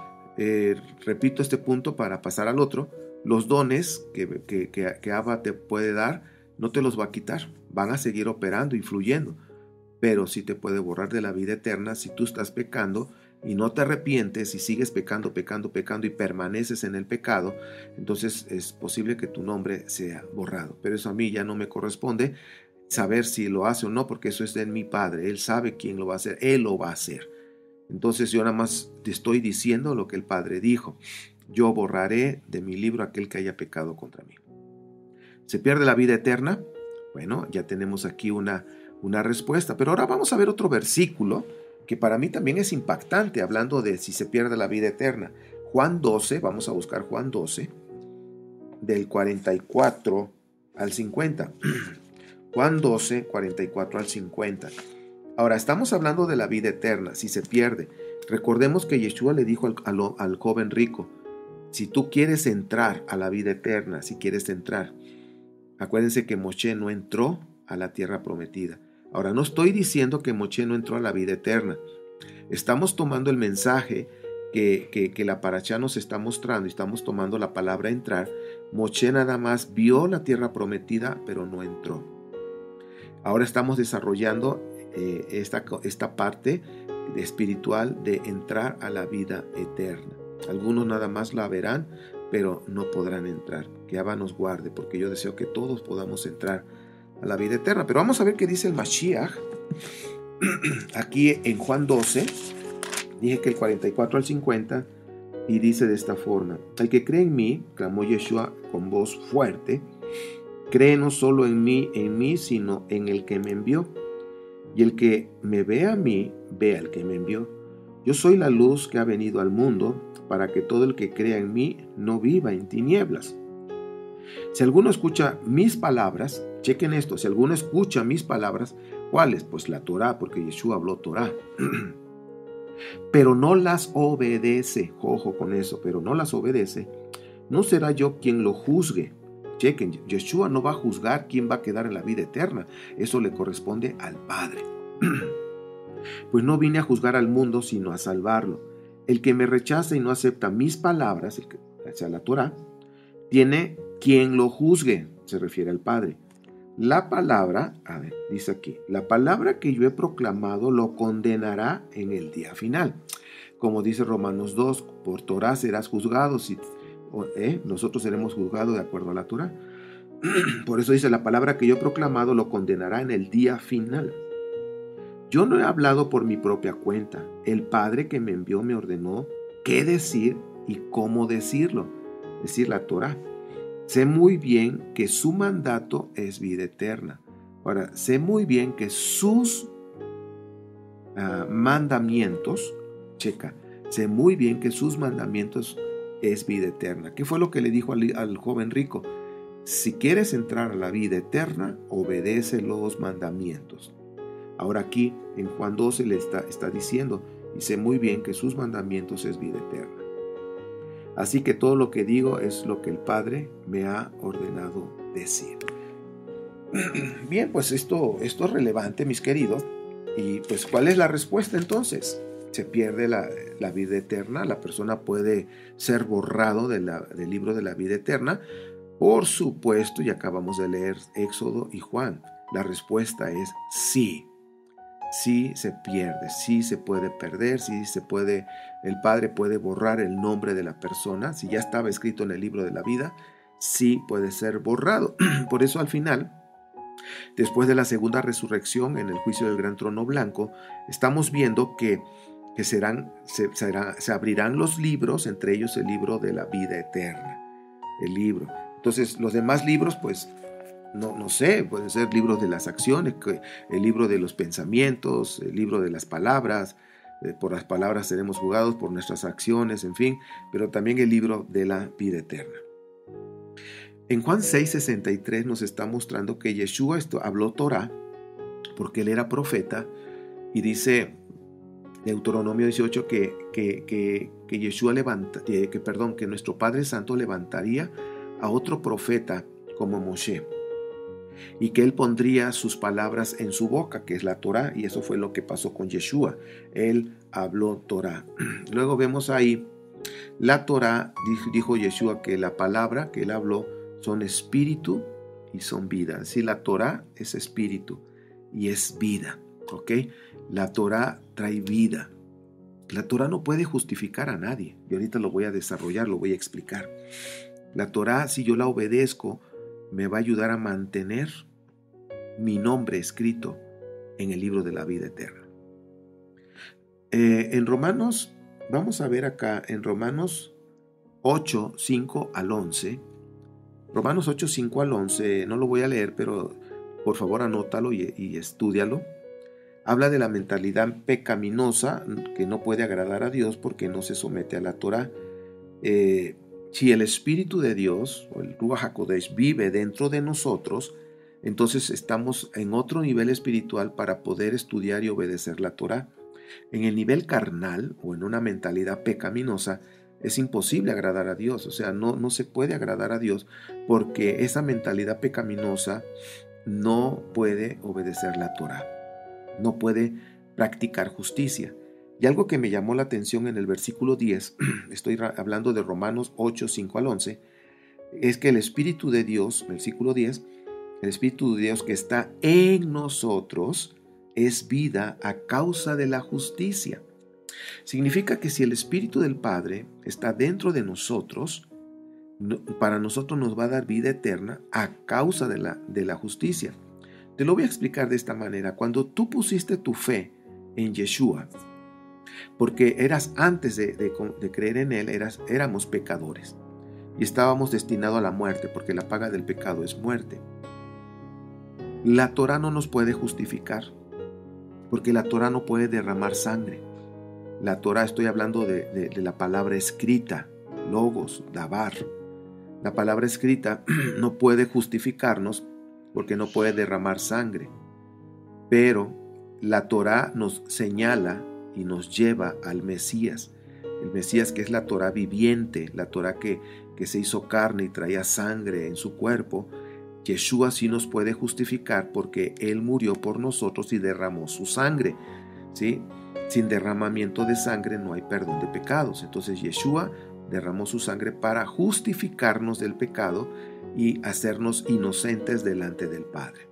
repito este punto para pasar al otro. Los dones que Abba te puede dar, no te los va a quitar, van a seguir operando y fluyendo, pero sí te puede borrar de la vida eterna si tú estás pecando y no te arrepientes y sigues pecando y permaneces en el pecado. Entonces es posible que tu nombre sea borrado, pero eso a mí ya no me corresponde saber si lo hace o no, porque eso es de mi Padre. Él sabe quién lo va a hacer, Él lo va a hacer. Entonces yo nada más te estoy diciendo lo que el Padre dijo. Yo borraré de mi libro aquel que haya pecado contra mí. ¿Se pierde la vida eterna? Bueno, ya tenemos aquí una respuesta, pero ahora vamos a ver otro versículo que para mí también es impactante, hablando de si se pierde la vida eterna. Juan 12, vamos a buscar Juan 12, del 44 al 50. Juan 12, 44 al 50. Ahora, estamos hablando de la vida eterna, si se pierde. Recordemos que Yeshua le dijo al joven rico, si tú quieres entrar a la vida eterna, si quieres entrar, acuérdense que Moshe no entró a la tierra prometida. Ahora, no estoy diciendo que Moshe no entró a la vida eterna. Estamos tomando el mensaje que la parashá nos está mostrando, y estamos tomando la palabra entrar, Moshe nada más vio la tierra prometida, pero no entró. Ahora estamos desarrollando esta parte espiritual de entrar a la vida eterna. Algunos nada más la verán, pero no podrán entrar. Que Abba nos guarde, porque yo deseo que todos podamos entrar a la vida eterna. Pero vamos a ver qué dice el Mashiach. Aquí en Juan 12, dije que el 44 al 50, y dice de esta forma: el que cree en mí, clamó Yeshua con voz fuerte, cree no solo en mí, sino en el que me envió. Y el que me ve a mí, ve al que me envió. Yo soy la luz que ha venido al mundo, para que todo el que crea en mí no viva en tinieblas. Si alguno escucha mis palabras, chequen esto, si alguno escucha mis palabras, ¿cuáles? Pues la Torá, porque Yeshua habló Torá. Pero no las obedece, ojo con eso, pero no las obedece, no será yo quien lo juzgue. Chequen, Yeshua no va a juzgar quién va a quedar en la vida eterna, eso le corresponde al Padre. Pues no vine a juzgar al mundo, sino a salvarlo. El que me rechaza y no acepta mis palabras, o sea, la Torá, tiene quien lo juzgue, se refiere al Padre. La palabra, dice aquí, la palabra que yo he proclamado lo condenará en el día final. Como dice Romanos 2, por Torá serás juzgado, nosotros seremos juzgados de acuerdo a la Torá. Por eso dice, la palabra que yo he proclamado lo condenará en el día final. Yo no he hablado por mi propia cuenta. El Padre que me envió me ordenó qué decir y cómo decirlo, es decir, la Torá. Sé muy bien que su mandato es vida eterna. Ahora, sé muy bien que sus mandamientos, sé muy bien que sus mandamientos es vida eterna. ¿Qué fue lo que le dijo al joven rico? Si quieres entrar a la vida eterna, obedece los mandamientos. Ahora aquí en Juan 12 le está diciendo, y sé muy bien que sus mandamientos es vida eterna. Así que todo lo que digo es lo que el Padre me ha ordenado decir. Bien, pues esto es relevante, mis queridos. Y pues, ¿cuál es la respuesta entonces? Se pierde la vida eterna, la persona puede ser borrado del libro de la vida eterna. Por supuesto, y acabamos de leer Éxodo y Juan, la respuesta es sí. Sí se pierde, sí se puede perder, sí se puede, el Padre puede borrar el nombre de la persona. Si ya estaba escrito en el libro de la vida, sí puede ser borrado. Por eso al final, después de la segunda resurrección en el juicio del gran trono blanco, estamos viendo que se abrirán los libros, entre ellos el libro de la vida eterna, el libro. Entonces los demás libros, pues, no sé, pueden ser libros de las acciones, el libro de los pensamientos, el libro de las palabras, por las palabras seremos juzgados, por nuestras acciones, en fin, pero también el libro de la vida eterna. En Juan 6:63 nos está mostrando que Yeshua habló Torah porque él era profeta, y dice Deuteronomio 18 que Yeshua que nuestro Padre Santo levantaría a otro profeta como Moshe, y que él pondría sus palabras en su boca, que es la Torá, y eso fue lo que pasó con Yeshua. Él habló Torá. Luego vemos ahí la Torá, dijo Yeshua que la palabra que él habló son espíritu y son vida. Es decir, la Torá es espíritu y es vida, ¿ok? La Torá trae vida. La Torá no puede justificar a nadie. Y ahorita lo voy a desarrollar, lo voy a explicar. La Torá, si yo la obedezco, me va a ayudar a mantener mi nombre escrito en el libro de la vida eterna. En Romanos, vamos a ver acá, en Romanos 8, 5 al 11. Romanos 8, 5 al 11, no lo voy a leer, pero por favor anótalo y estúdialo. Habla de la mentalidad pecaminosa que no puede agradar a Dios porque no se somete a la Torá. Si el Espíritu de Dios, o el Ruach HaKodesh, vive dentro de nosotros, entonces estamos en otro nivel espiritual para poder estudiar y obedecer la Torá. En el nivel carnal, o en una mentalidad pecaminosa, es imposible agradar a Dios. O sea, no se puede agradar a Dios porque esa mentalidad pecaminosa no puede obedecer la Torá, no puede practicar justicia. Y algo que me llamó la atención en el versículo 10, estoy hablando de Romanos 8, 5 al 11, es que el Espíritu de Dios, versículo 10, el Espíritu de Dios que está en nosotros es vida a causa de la justicia. Significa que si el Espíritu del Padre está dentro de nosotros, para nosotros nos va a dar vida eterna a causa de la justicia. Te lo voy a explicar de esta manera. Cuando tú pusiste tu fe en Yeshua, porque antes de creer en Él, éramos pecadores y estábamos destinados a la muerte, porque la paga del pecado es muerte. La Torah no nos puede justificar, porque la Torah no puede derramar sangre. La Torah, estoy hablando de la palabra escrita, logos, dabar. La palabra escrita no puede justificarnos porque no puede derramar sangre. Pero la Torah nos señala y nos lleva al Mesías. El Mesías, que es la Torah viviente, la Torah que se hizo carne y traía sangre en su cuerpo. Yeshua sí nos puede justificar porque Él murió por nosotros y derramó su sangre, ¿sí? Sin derramamiento de sangre no hay perdón de pecados. Entonces Yeshua derramó su sangre para justificarnos del pecado y hacernos inocentes delante del Padre.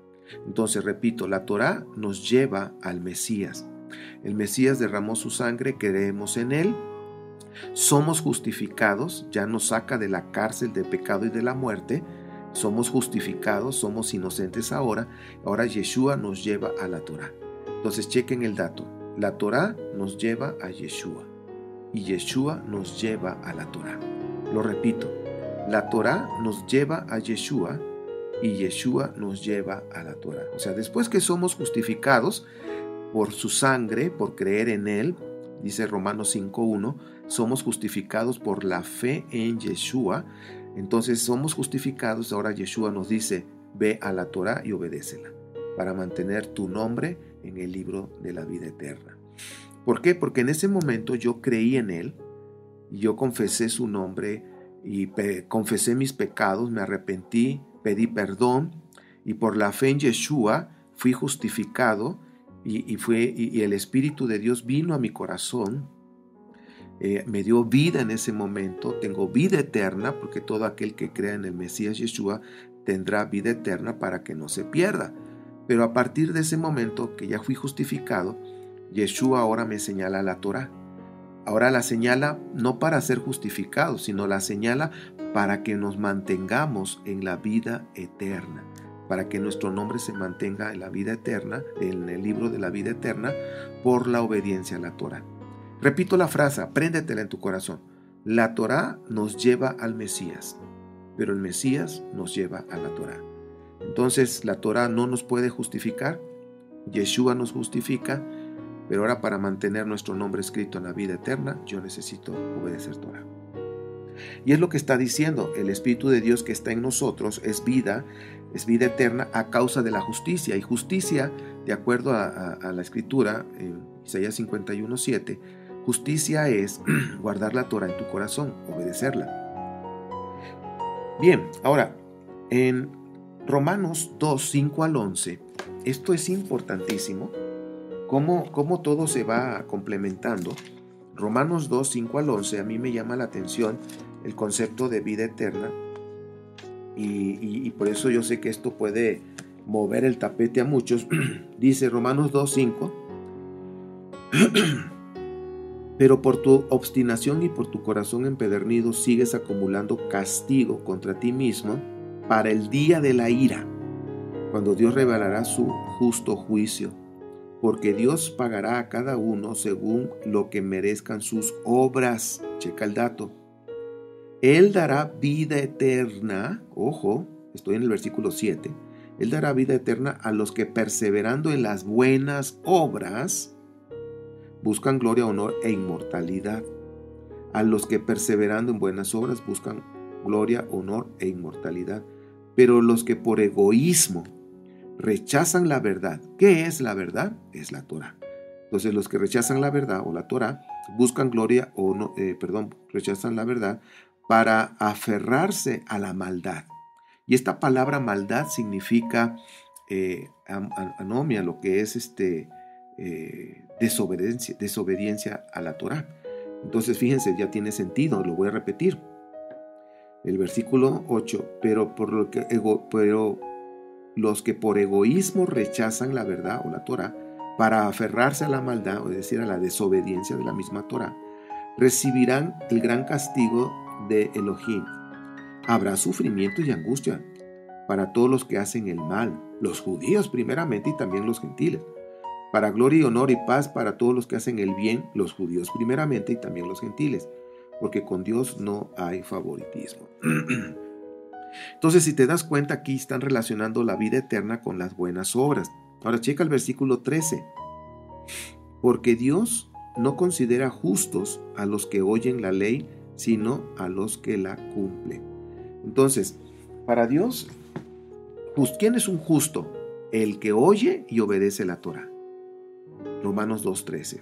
Entonces, repito, la Torá nos lleva al Mesías. El Mesías derramó su sangre, creemos en Él, somos justificados, ya nos saca de la cárcel del pecado y de la muerte, somos justificados, somos inocentes ahora Yeshua nos lleva a la Torá. Entonces chequen el dato, la Torá nos lleva a Yeshua y Yeshua nos lleva a la Torá. Lo repito, la Torá nos lleva a Yeshua y Yeshua nos lleva a la Torá. O sea, después que somos justificados por su sangre, por creer en Él, dice Romanos 5.1, somos justificados por la fe en Yeshua. Entonces somos justificados, ahora Yeshua nos dice, ve a la Torá y obedécela, para mantener tu nombre en el libro de la vida eterna. ¿Por qué? Porque en ese momento yo creí en Él, y yo confesé su nombre, y confesé mis pecados, me arrepentí, pedí perdón, y por la fe en Yeshua fui justificado, y el Espíritu de Dios vino a mi corazón, me dio vida en ese momento, tengo vida eterna, porque todo aquel que crea en el Mesías Yeshua tendrá vida eterna para que no se pierda. Pero a partir de ese momento que ya fui justificado, Yeshua ahora me señala la Torá. Ahora la señala no para ser justificados, sino la señala para que nos mantengamos en la vida eterna, para que nuestro nombre se mantenga en la vida eterna, en el libro de la vida eterna, por la obediencia a la Torá. Repito la frase, apréndetela en tu corazón. La Torá nos lleva al Mesías, pero el Mesías nos lleva a la Torá. Entonces la Torá no nos puede justificar, Yeshua nos justifica, pero ahora para mantener nuestro nombre escrito en la vida eterna, yo necesito obedecer Torá. Y es lo que está diciendo, el Espíritu de Dios que está en nosotros es vida eterna a causa de la justicia. Y justicia, de acuerdo a la Escritura, en Isaías 51:7, justicia es guardar la Torá en tu corazón, obedecerla. Bien, ahora, en Romanos 2, 5 al 11, esto es importantísimo, cómo todo se va complementando. Romanos 2, 5 al 11, a mí me llama la atención el concepto de vida eterna y por eso yo sé que esto puede mover el tapete a muchos. Dice Romanos 2, 5, pero por tu obstinación y por tu corazón empedernido sigues acumulando castigo contra ti mismo para el día de la ira, cuando Dios revelará su justo juicio, porque Dios pagará a cada uno según lo que merezcan sus obras. Checa el dato. Él dará vida eterna, ojo, estoy en el versículo 7, Él dará vida eterna a los que perseverando en las buenas obras buscan gloria, honor e inmortalidad. A los que perseverando en buenas obras buscan gloria, honor e inmortalidad. Pero los que por egoísmo rechazan la verdad. ¿Qué es la verdad? Es la Torá. Entonces los que rechazan la verdad o la Torá buscan gloria o no, rechazan la verdad para aferrarse a la maldad. Y esta palabra maldad significa anomia, lo que es desobediencia a la Torá. Entonces fíjense, ya tiene sentido, lo voy a repetir. El versículo 8, pero los que por egoísmo rechazan la verdad o la Torá para aferrarse a la maldad, es decir, a la desobediencia de la misma Torá, recibirán el gran castigo de Elohim. Habrá sufrimiento y angustia para todos los que hacen el mal, los judíos primeramente y también los gentiles. Para gloria y honor y paz para todos los que hacen el bien, los judíos primeramente y también los gentiles, porque con Dios no hay favoritismo. Entonces, si te das cuenta, aquí están relacionando la vida eterna con las buenas obras. Ahora checa el versículo 13. Porque Dios no considera justos a los que oyen la ley, sino a los que la cumplen. Entonces, para Dios, ¿quién es un justo? El que oye y obedece la Torá. Romanos 2:13.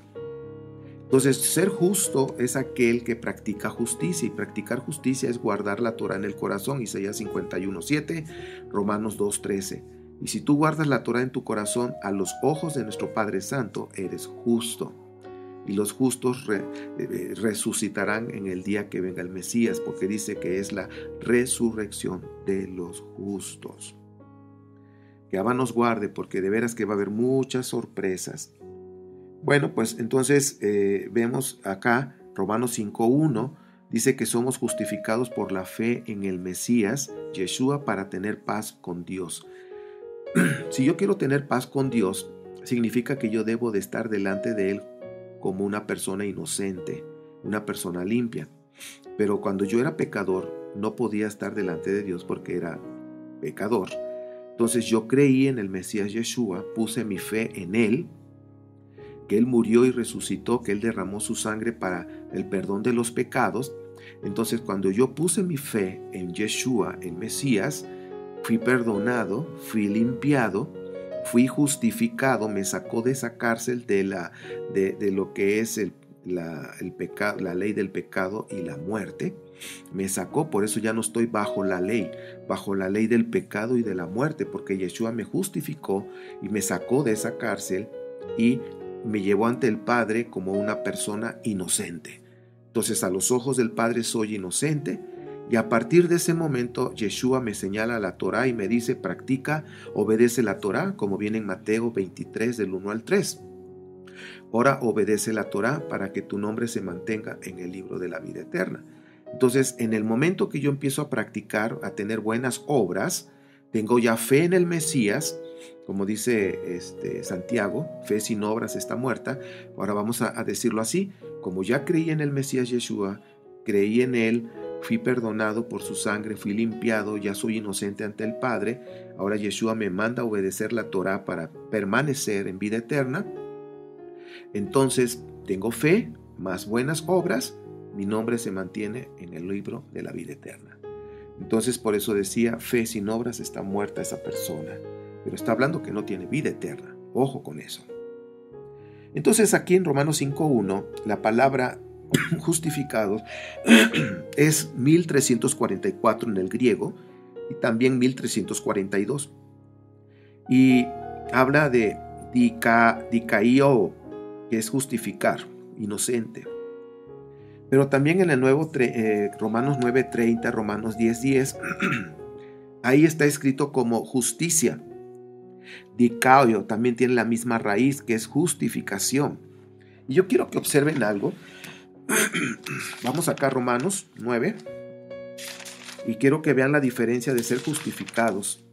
Entonces, ser justo es aquel que practica justicia, y practicar justicia es guardar la Torá en el corazón, Isaías 51:7, Romanos 2:13. Y si tú guardas la Torá en tu corazón, a los ojos de nuestro Padre Santo, eres justo. Y los justos resucitarán en el día que venga el Mesías, porque dice que es la resurrección de los justos. Que Abba nos guarde, porque de veras que va a haber muchas sorpresas. Bueno, pues entonces vemos acá, Romanos 5:1, dice que somos justificados por la fe en el Mesías, Yeshua, para tener paz con Dios. Si yo quiero tener paz con Dios, significa que yo debo de estar delante de Él como una persona inocente, una persona limpia. Pero cuando yo era pecador, no podía estar delante de Dios porque era pecador. Entonces yo creí en el Mesías Yeshua, puse mi fe en Él, que Él murió y resucitó, que Él derramó su sangre para el perdón de los pecados. Entonces cuando yo puse mi fe en Yeshua, el Mesías, fui perdonado, fui limpiado, fui justificado, me sacó de esa cárcel de lo que es el pecado, la ley del pecado y la muerte. Me sacó, por eso ya no estoy bajo la ley del pecado y de la muerte, porque Yeshua me justificó y me sacó de esa cárcel y me llevó ante el Padre como una persona inocente. Entonces a los ojos del Padre soy inocente, y a partir de ese momento Yeshua me señala la Torá y me dice: practica, obedece la Torá, como viene en Mateo 23 del 1 al 3. Ahora obedece la Torá para que tu nombre se mantenga en el libro de la vida eterna. Entonces, en el momento que yo empiezo a practicar, a tener buenas obras, tengo ya fe en el Mesías. Como dice Santiago, fe sin obras está muerta. Ahora vamos a decirlo así: como ya creí en el Mesías Yeshua, creí en Él, fui perdonado por su sangre, fui limpiado, ya soy inocente ante el Padre. Ahora Yeshua me manda a obedecer la Torá para permanecer en vida eterna. Entonces tengo fe, más buenas obras, mi nombre se mantiene en el libro de la vida eterna. Entonces por eso decía, fe sin obras está muerta esa persona. Pero está hablando que no tiene vida eterna. Ojo con eso. Entonces aquí en Romanos 5:1, la palabra justificados es 1344 en el griego y también 1342. Y habla de dikaio, que es justificar, inocente. Pero también en el nuevo Romanos 9:30, Romanos 10:10, ahí está escrito como justicia. Dikaio también tiene la misma raíz, que es justificación. Y yo quiero que observen algo. Vamos acá a Romanos 9 y quiero que vean la diferencia de ser justificados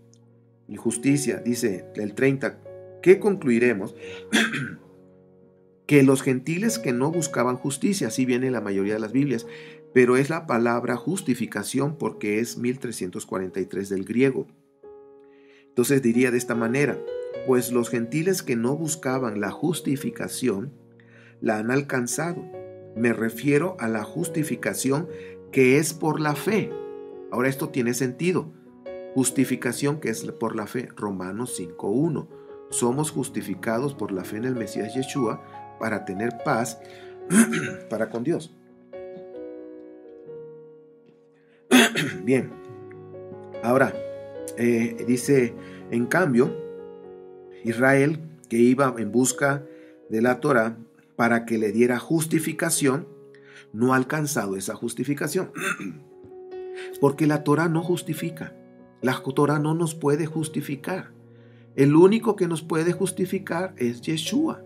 y justicia. Dice el 30, ¿qué concluiremos? Que los gentiles que no buscaban justicia, así viene en la mayoría de las Biblias, pero es la palabra justificación porque es 1343 del griego. Entonces diría de esta manera: pues los gentiles que no buscaban la justificación la han alcanzado. Me refiero a la justificación que es por la fe. Ahora esto tiene sentido. Justificación que es por la fe. Romanos 5:1. Somos justificados por la fe en el Mesías Yeshua para tener paz para con Dios. Bien. Ahora, dice, en cambio, Israel, que iba en busca de la Torá para que le diera justificación, no ha alcanzado esa justificación. Porque la Torá no justifica. La Torá no nos puede justificar. El único que nos puede justificar es Yeshua,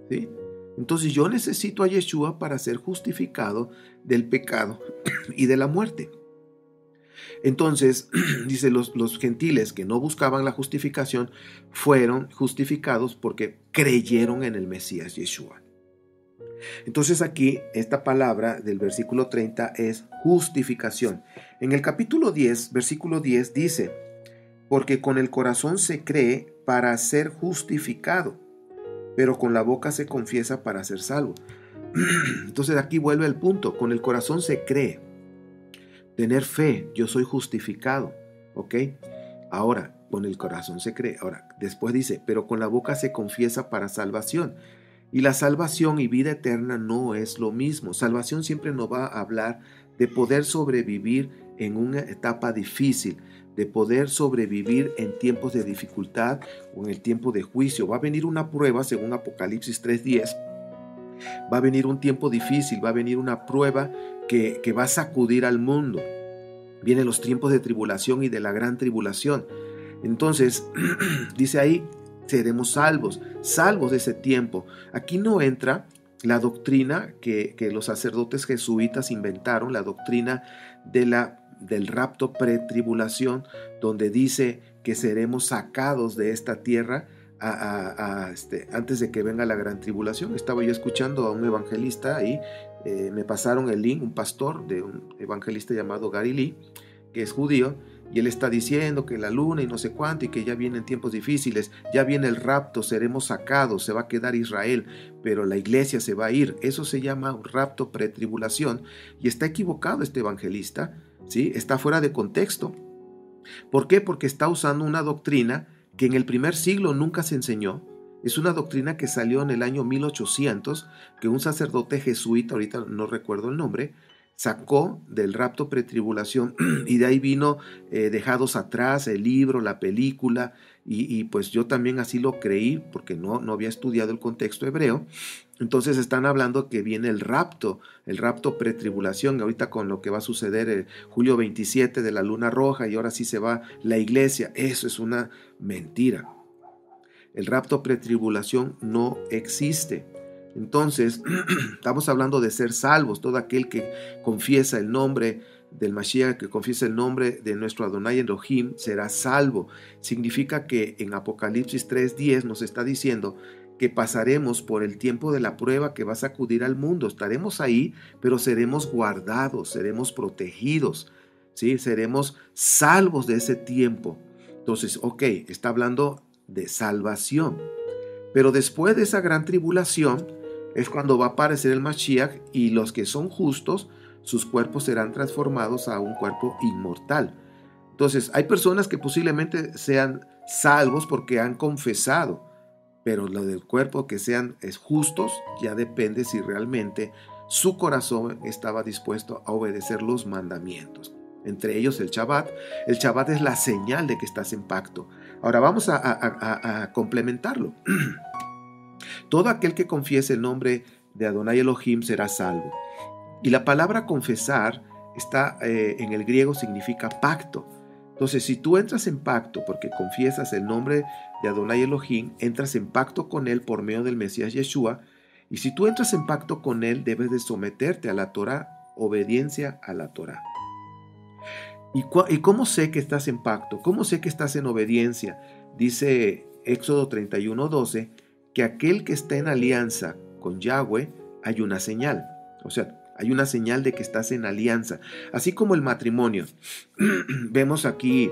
¿sí? Entonces yo necesito a Yeshua para ser justificado del pecado y de la muerte. Entonces, dice, los gentiles que no buscaban la justificación fueron justificados porque creyeron en el Mesías Yeshua. Entonces aquí esta palabra del versículo 30 es justificación. En el capítulo 10, versículo 10 dice, porque con el corazón se cree para ser justificado, pero con la boca se confiesa para ser salvo. Entonces aquí vuelve el punto, con el corazón se cree. Tener fe, yo soy justificado, ¿ok? Ahora, con el corazón se cree. Ahora, después dice, pero con la boca se confiesa para salvación. Y la salvación y vida eterna no es lo mismo. Salvación siempre nos va a hablar de poder sobrevivir en una etapa difícil, de poder sobrevivir en tiempos de dificultad o en el tiempo de juicio. Va a venir una prueba, según Apocalipsis 3:10. Va a venir un tiempo difícil, va a venir una prueba que va a sacudir al mundo. Vienen los tiempos de tribulación y de la gran tribulación. Entonces, dice ahí, seremos salvos de ese tiempo. Aquí no entra la doctrina que los sacerdotes jesuitas inventaron, la doctrina del rapto pretribulación, donde dice que seremos sacados de esta tierra antes de que venga la gran tribulación. Estaba yo escuchando a un evangelista ahí, me pasaron el link, un pastor de un evangelista llamado Gary Lee, que es judío, y él está diciendo que la luna y no sé cuánto, y que ya vienen tiempos difíciles, ya viene el rapto, seremos sacados, se va a quedar Israel, pero la iglesia se va a ir. Eso se llama un rapto pretribulación, y está equivocado este evangelista, ¿sí? Está fuera de contexto. ¿Por qué? Porque está usando una doctrina que en el primer siglo nunca se enseñó. Es una doctrina que salió en el año 1800, que un sacerdote jesuita, ahorita no recuerdo el nombre, sacó del rapto pretribulación, y de ahí vino dejados atrás el libro, la película, y pues yo también así lo creí porque no había estudiado el contexto hebreo. Entonces están hablando que viene el rapto pretribulación, ahorita con lo que va a suceder el julio 27 de la luna roja, y ahora sí se va la iglesia. Eso es una mentira. El rapto pretribulación no existe. Entonces, estamos hablando de ser salvos. Todo aquel que confiesa el nombre del Mashiach, que confiesa el nombre de nuestro Adonai Elohim, será salvo. Significa que en Apocalipsis 3:10 nos está diciendo que pasaremos por el tiempo de la prueba que va a sacudir al mundo. Estaremos ahí, pero seremos guardados, seremos protegidos, ¿sí? Seremos salvos de ese tiempo. Entonces, está hablando de salvación. Pero después de esa gran tribulación es cuando va a aparecer el Mashiach, y los que son justos, sus cuerpos serán transformados a un cuerpo inmortal. Entonces, hay personas que posiblemente sean salvos porque han confesado, pero lo del cuerpo que sean justos ya depende si realmente su corazón estaba dispuesto a obedecer los mandamientos. Entre ellos el Shabbat. El Shabbat es la señal de que estás en pacto. Ahora vamos a complementarlo. Todo aquel que confiese el nombre de Adonai Elohim será salvo. Y la palabra confesar está en el griego, significa pacto. Entonces, si tú entras en pacto porque confiesas el nombre de Adonai Elohim, entras en pacto con él por medio del Mesías Yeshua. Y si tú entras en pacto con él, debes de someterte a la Torah, obediencia a la Torah. ¿Y cómo sé que estás en pacto? ¿Cómo sé que estás en obediencia? Dice Éxodo 31:12, que aquel que está en alianza con Yahweh, hay una señal. O sea, hay una señal de que estás en alianza. Así como el matrimonio. Vemos aquí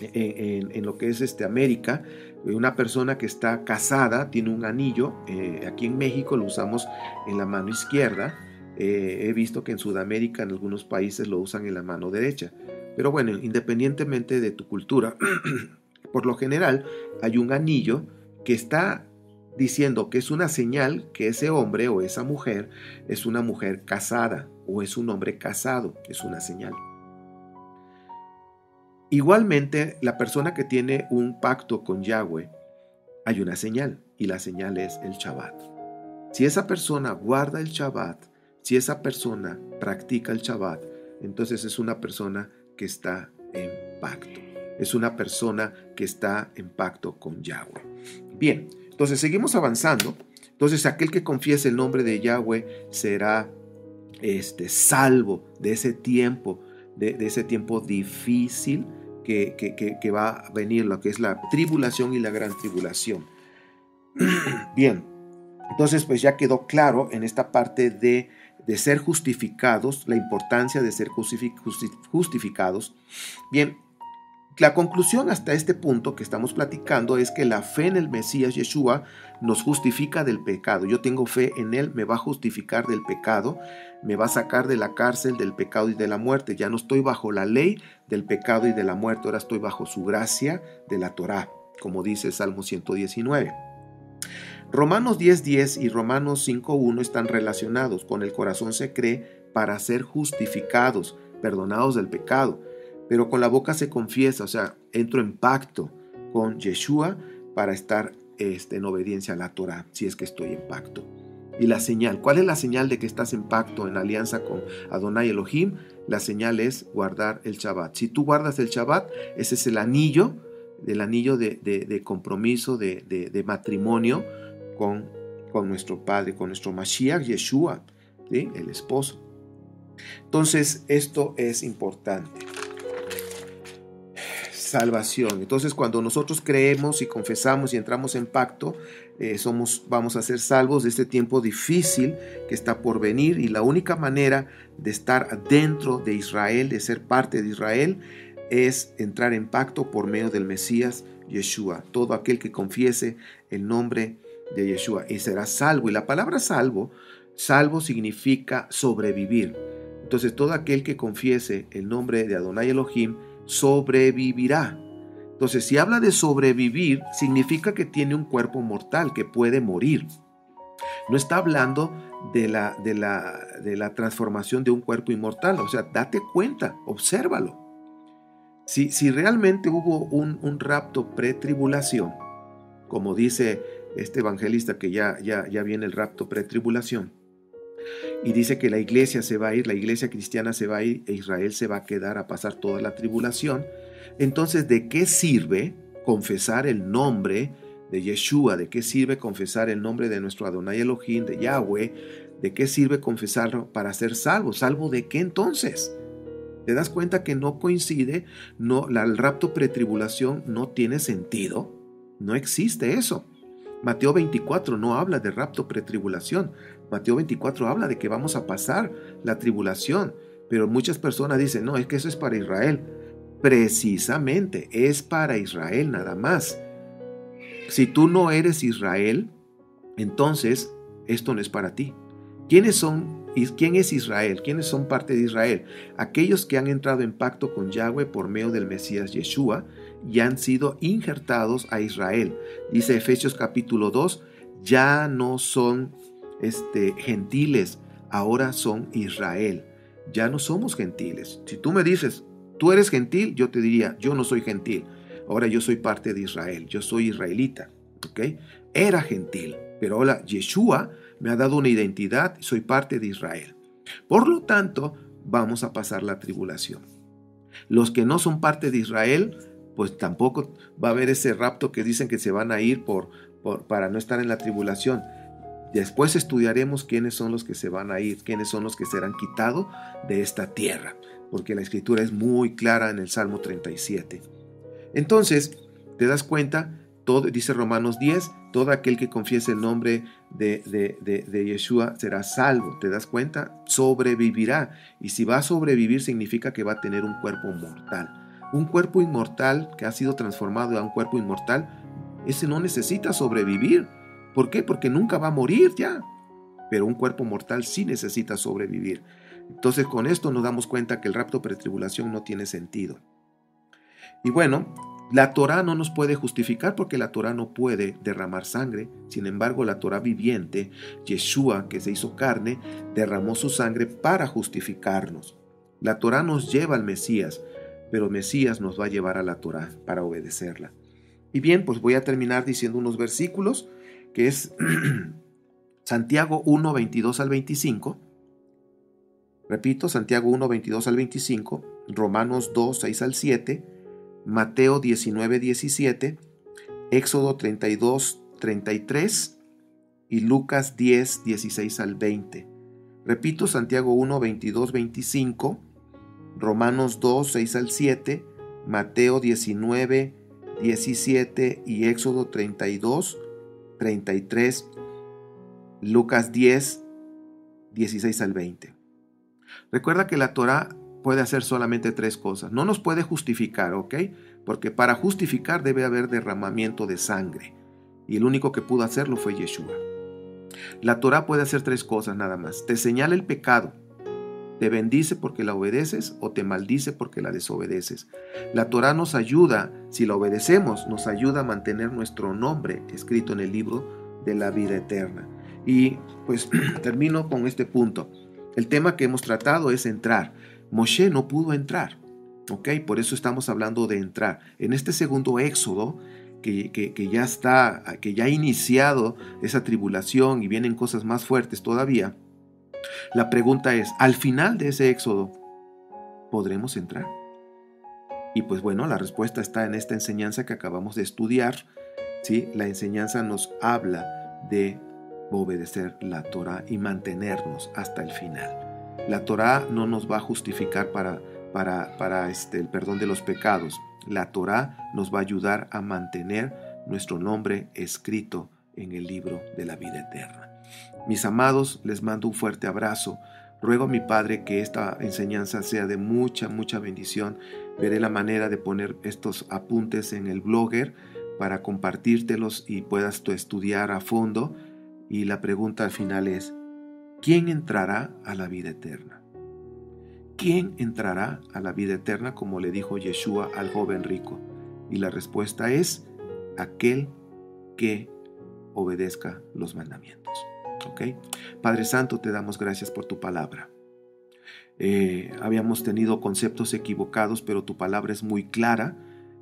en lo que es América, una persona que está casada tiene un anillo. Aquí en México lo usamos en la mano izquierda. He visto que en Sudamérica en algunos países lo usan en la mano derecha. Pero bueno, independientemente de tu cultura, por lo general hay un anillo que está diciendo que es una señal que ese hombre o esa mujer es una mujer casada o es un hombre casado, es una señal. Igualmente, la persona que tiene un pacto con Yahweh, hay una señal. y la señal es el Shabbat. Si esa persona guarda el Shabbat, si esa persona practica el Shabbat, entonces es una persona que está en pacto. Es una persona que está en pacto con Yahweh. Bien, entonces seguimos avanzando. Entonces aquel que confiese el nombre de Yahweh será salvo de ese tiempo, de ese tiempo difícil que va a venir, lo que es la tribulación y la gran tribulación. Bien, entonces pues ya quedó claro en esta parte de ser justificados, la importancia de ser justificados. Bien, la conclusión hasta este punto que estamos platicando es que la fe en el Mesías Yeshua nos justifica del pecado. Yo tengo fe en Él, me va a justificar del pecado, me va a sacar de la cárcel del pecado y de la muerte. Ya no estoy bajo la ley del pecado y de la muerte, ahora estoy bajo su gracia de la Torá, como dice el Salmo 119. Romanos 10:10 y Romanos 5:1 están relacionados. Con el corazón se cree para ser justificados, perdonados del pecado. Pero con la boca se confiesa, o sea, entro en pacto con Yeshua para estar en obediencia a la Torah, si es que estoy en pacto. Y la señal, ¿cuál es la señal de que estás en pacto, en alianza con Adonai Elohim? La señal es guardar el Shabbat. Si tú guardas el Shabbat, ese es el anillo de compromiso, de matrimonio con nuestro Padre, con nuestro Mashiach Yeshua, ¿sí? El esposo. Entonces, esto es importante. Salvación. Entonces, cuando nosotros creemos y confesamos y entramos en pacto, vamos a ser salvos de este tiempo difícil que está por venir, y la única manera de estar dentro de Israel, de ser parte de Israel, es entrar en pacto por medio del Mesías Yeshua. Todo aquel que confiese el nombre de Yeshua y será salvo. Y la palabra salvo significa sobrevivir. Entonces, todo aquel que confiese el nombre de Adonai Elohim sobrevivirá. Entonces, si habla de sobrevivir, significa que tiene un cuerpo mortal, que puede morir. No está hablando de la transformación de un cuerpo inmortal. O sea, date cuenta, obsérvalo. Si realmente hubo un rapto pretribulación, como dice este evangelista que ya viene el rapto pretribulación, y dice que la iglesia se va a ir, la iglesia cristiana se va a ir, e Israel se va a quedar a pasar toda la tribulación. Entonces, ¿de qué sirve confesar el nombre de Yeshua? ¿De qué sirve confesar el nombre de nuestro Adonai Elohim, de Yahweh? ¿De qué sirve confesarlo para ser salvo? ¿Salvo de qué entonces? ¿Te das cuenta que no coincide? El rapto pretribulación no tiene sentido. No existe eso. Mateo 24 no habla de rapto pretribulación. Mateo 24 habla de que vamos a pasar la tribulación. Pero muchas personas dicen, no, es que eso es para Israel. Precisamente, es para Israel nada más. Si tú no eres Israel, entonces esto no es para ti. ¿Quién es Israel? ¿Quiénes son parte de Israel? Aquellos que han entrado en pacto con Yahweh por medio del Mesías Yeshua y han sido injertados a Israel. Dice Efesios capítulo 2, ya no son gentiles, ahora son Israel. Ya no somos gentiles. Si tú me dices, tú eres gentil, yo te diría, yo no soy gentil. Ahora yo soy parte de Israel, yo soy israelita. ¿Okay? Era gentil, pero ahora Yeshua me ha dado una identidad, soy parte de Israel. Por lo tanto, vamos a pasar la tribulación. Los que no son parte de Israel, pues tampoco va a haber ese rapto que dicen que se van a ir para no estar en la tribulación. Después estudiaremos quiénes son los que se van a ir, quiénes son los que serán quitados de esta tierra, porque la escritura es muy clara en el Salmo 37. Entonces, ¿te das cuenta? Todo, dice Romanos 10, todo aquel que confiese el nombre de Yeshua será salvo. ¿Te das cuenta? Sobrevivirá. Y si va a sobrevivir significa que va a tener un cuerpo mortal. Un cuerpo inmortal que ha sido transformado a un cuerpo inmortal, ese no necesita sobrevivir. ¿Por qué? Porque nunca va a morir ya. Pero un cuerpo mortal sí necesita sobrevivir. Entonces con esto nos damos cuenta que el rapto pretribulación no tiene sentido. Y bueno, la Torá no nos puede justificar porque la Torá no puede derramar sangre. Sin embargo, la Torá viviente, Yeshua, que se hizo carne, derramó su sangre para justificarnos. La Torá nos lleva al Mesías, pero Mesías nos va a llevar a la Torá para obedecerla. Y bien, pues voy a terminar diciendo unos versículos que es Santiago 1, 22 al 25. Repito, Santiago 1, 22 al 25, Romanos 2, 6 al 7, Mateo 19, 17, Éxodo 32, 33 y Lucas 10, 16 al 20. Repito, Santiago 1, 22, 25, Romanos 2, 6 al 7, Mateo 19, 17 y Éxodo 32, 33, Lucas 10, 16 al 20. Recuerda que la Torá puede hacer solamente 3 cosas. No nos puede justificar, ¿ok? Porque para justificar debe haber derramamiento de sangre. Y el único que pudo hacerlo fue Yeshua. La Torá puede hacer 3 cosas nada más. Te señala el pecado. Te bendice porque la obedeces o te maldice porque la desobedeces. La Torá nos ayuda, si la obedecemos, nos ayuda a mantener nuestro nombre escrito en el libro de la vida eterna. Y pues termino con este punto. El tema que hemos tratado es entrar. Moshe no pudo entrar, ¿ok? Por eso estamos hablando de entrar. En este segundo éxodo, que ya ha iniciado esa tribulación y vienen cosas más fuertes todavía, la pregunta es, al final de ese éxodo, ¿podremos entrar? Y pues bueno, la respuesta está en esta enseñanza que acabamos de estudiar, ¿sí? La enseñanza nos habla de obedecer la Torá y mantenernos hasta el final. La Torá no nos va a justificar para el perdón de los pecados. La Torá nos va a ayudar a mantener nuestro nombre escrito en el libro de la vida eterna. Mis amados, les mando un fuerte abrazo. Ruego a mi Padre que esta enseñanza sea de mucha, mucha bendición. Veré la manera de poner estos apuntes en el blogger para compartírtelos y puedas tú estudiar a fondo. Y la pregunta al final es, ¿quién entrará a la vida eterna? ¿Quién entrará a la vida eterna, como le dijo Yeshua al joven rico? Y la respuesta es, aquel que obedezca los mandamientos. ¿Ok? Padre Santo, te damos gracias por tu palabra. Habíamos tenido conceptos equivocados, pero tu palabra es muy clara,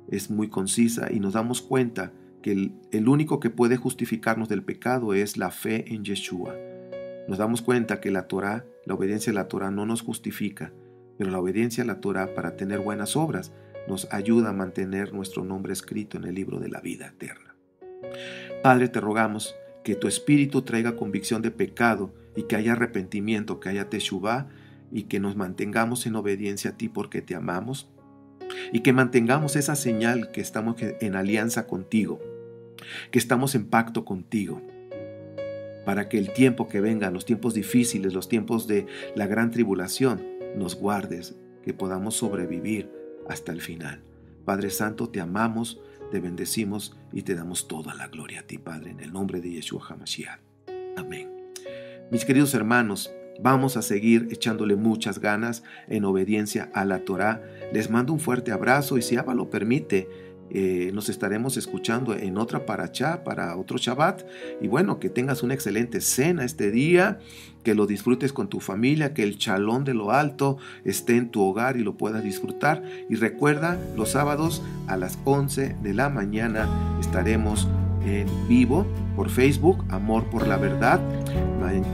es muy concisa y nos damos cuenta que el único que puede justificarnos del pecado es la fe en Yeshua. Nos damos cuenta que la Torá, la obediencia a la Torá no nos justifica, pero la obediencia a la Torá para tener buenas obras nos ayuda a mantener nuestro nombre escrito en el libro de la vida eterna. Padre, te rogamos que tu Espíritu traiga convicción de pecado y que haya arrepentimiento, que haya teshuvá y que nos mantengamos en obediencia a ti porque te amamos y que mantengamos esa señal que estamos en alianza contigo, que estamos en pacto contigo, para que el tiempo que venga, los tiempos difíciles, los tiempos de la gran tribulación, nos guardes, que podamos sobrevivir hasta el final. Padre Santo, te amamos, te bendecimos y te damos toda la gloria a ti, Padre, en el nombre de Yeshua HaMashiach. Amén. Mis queridos hermanos, vamos a seguir echándole muchas ganas en obediencia a la Torá. Les mando un fuerte abrazo y si Abba lo permite, nos estaremos escuchando en otra parashá, para otro Shabbat. Y bueno, que tengas una excelente cena este día, que lo disfrutes con tu familia, que el shalom de lo alto esté en tu hogar y lo puedas disfrutar. Y recuerda, los sábados a las 11 de la mañana estaremos en vivo por Facebook, Amor por la Verdad.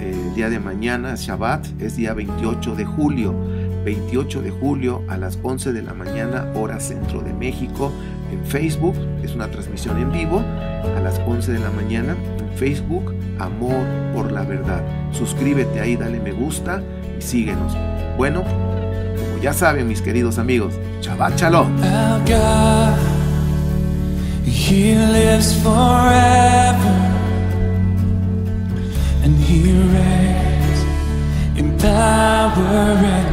El día de mañana, Shabbat, es día 28 de julio. 28 de julio a las 11 de la mañana, hora centro de México, en Facebook. Es una transmisión en vivo a las 11 de la mañana en Facebook, Amor por la Verdad. Suscríbete ahí, dale me gusta y síguenos. Bueno, como ya saben, mis queridos amigos, Shabbat Shalom. Our God, He lives forever, and He reigns in power and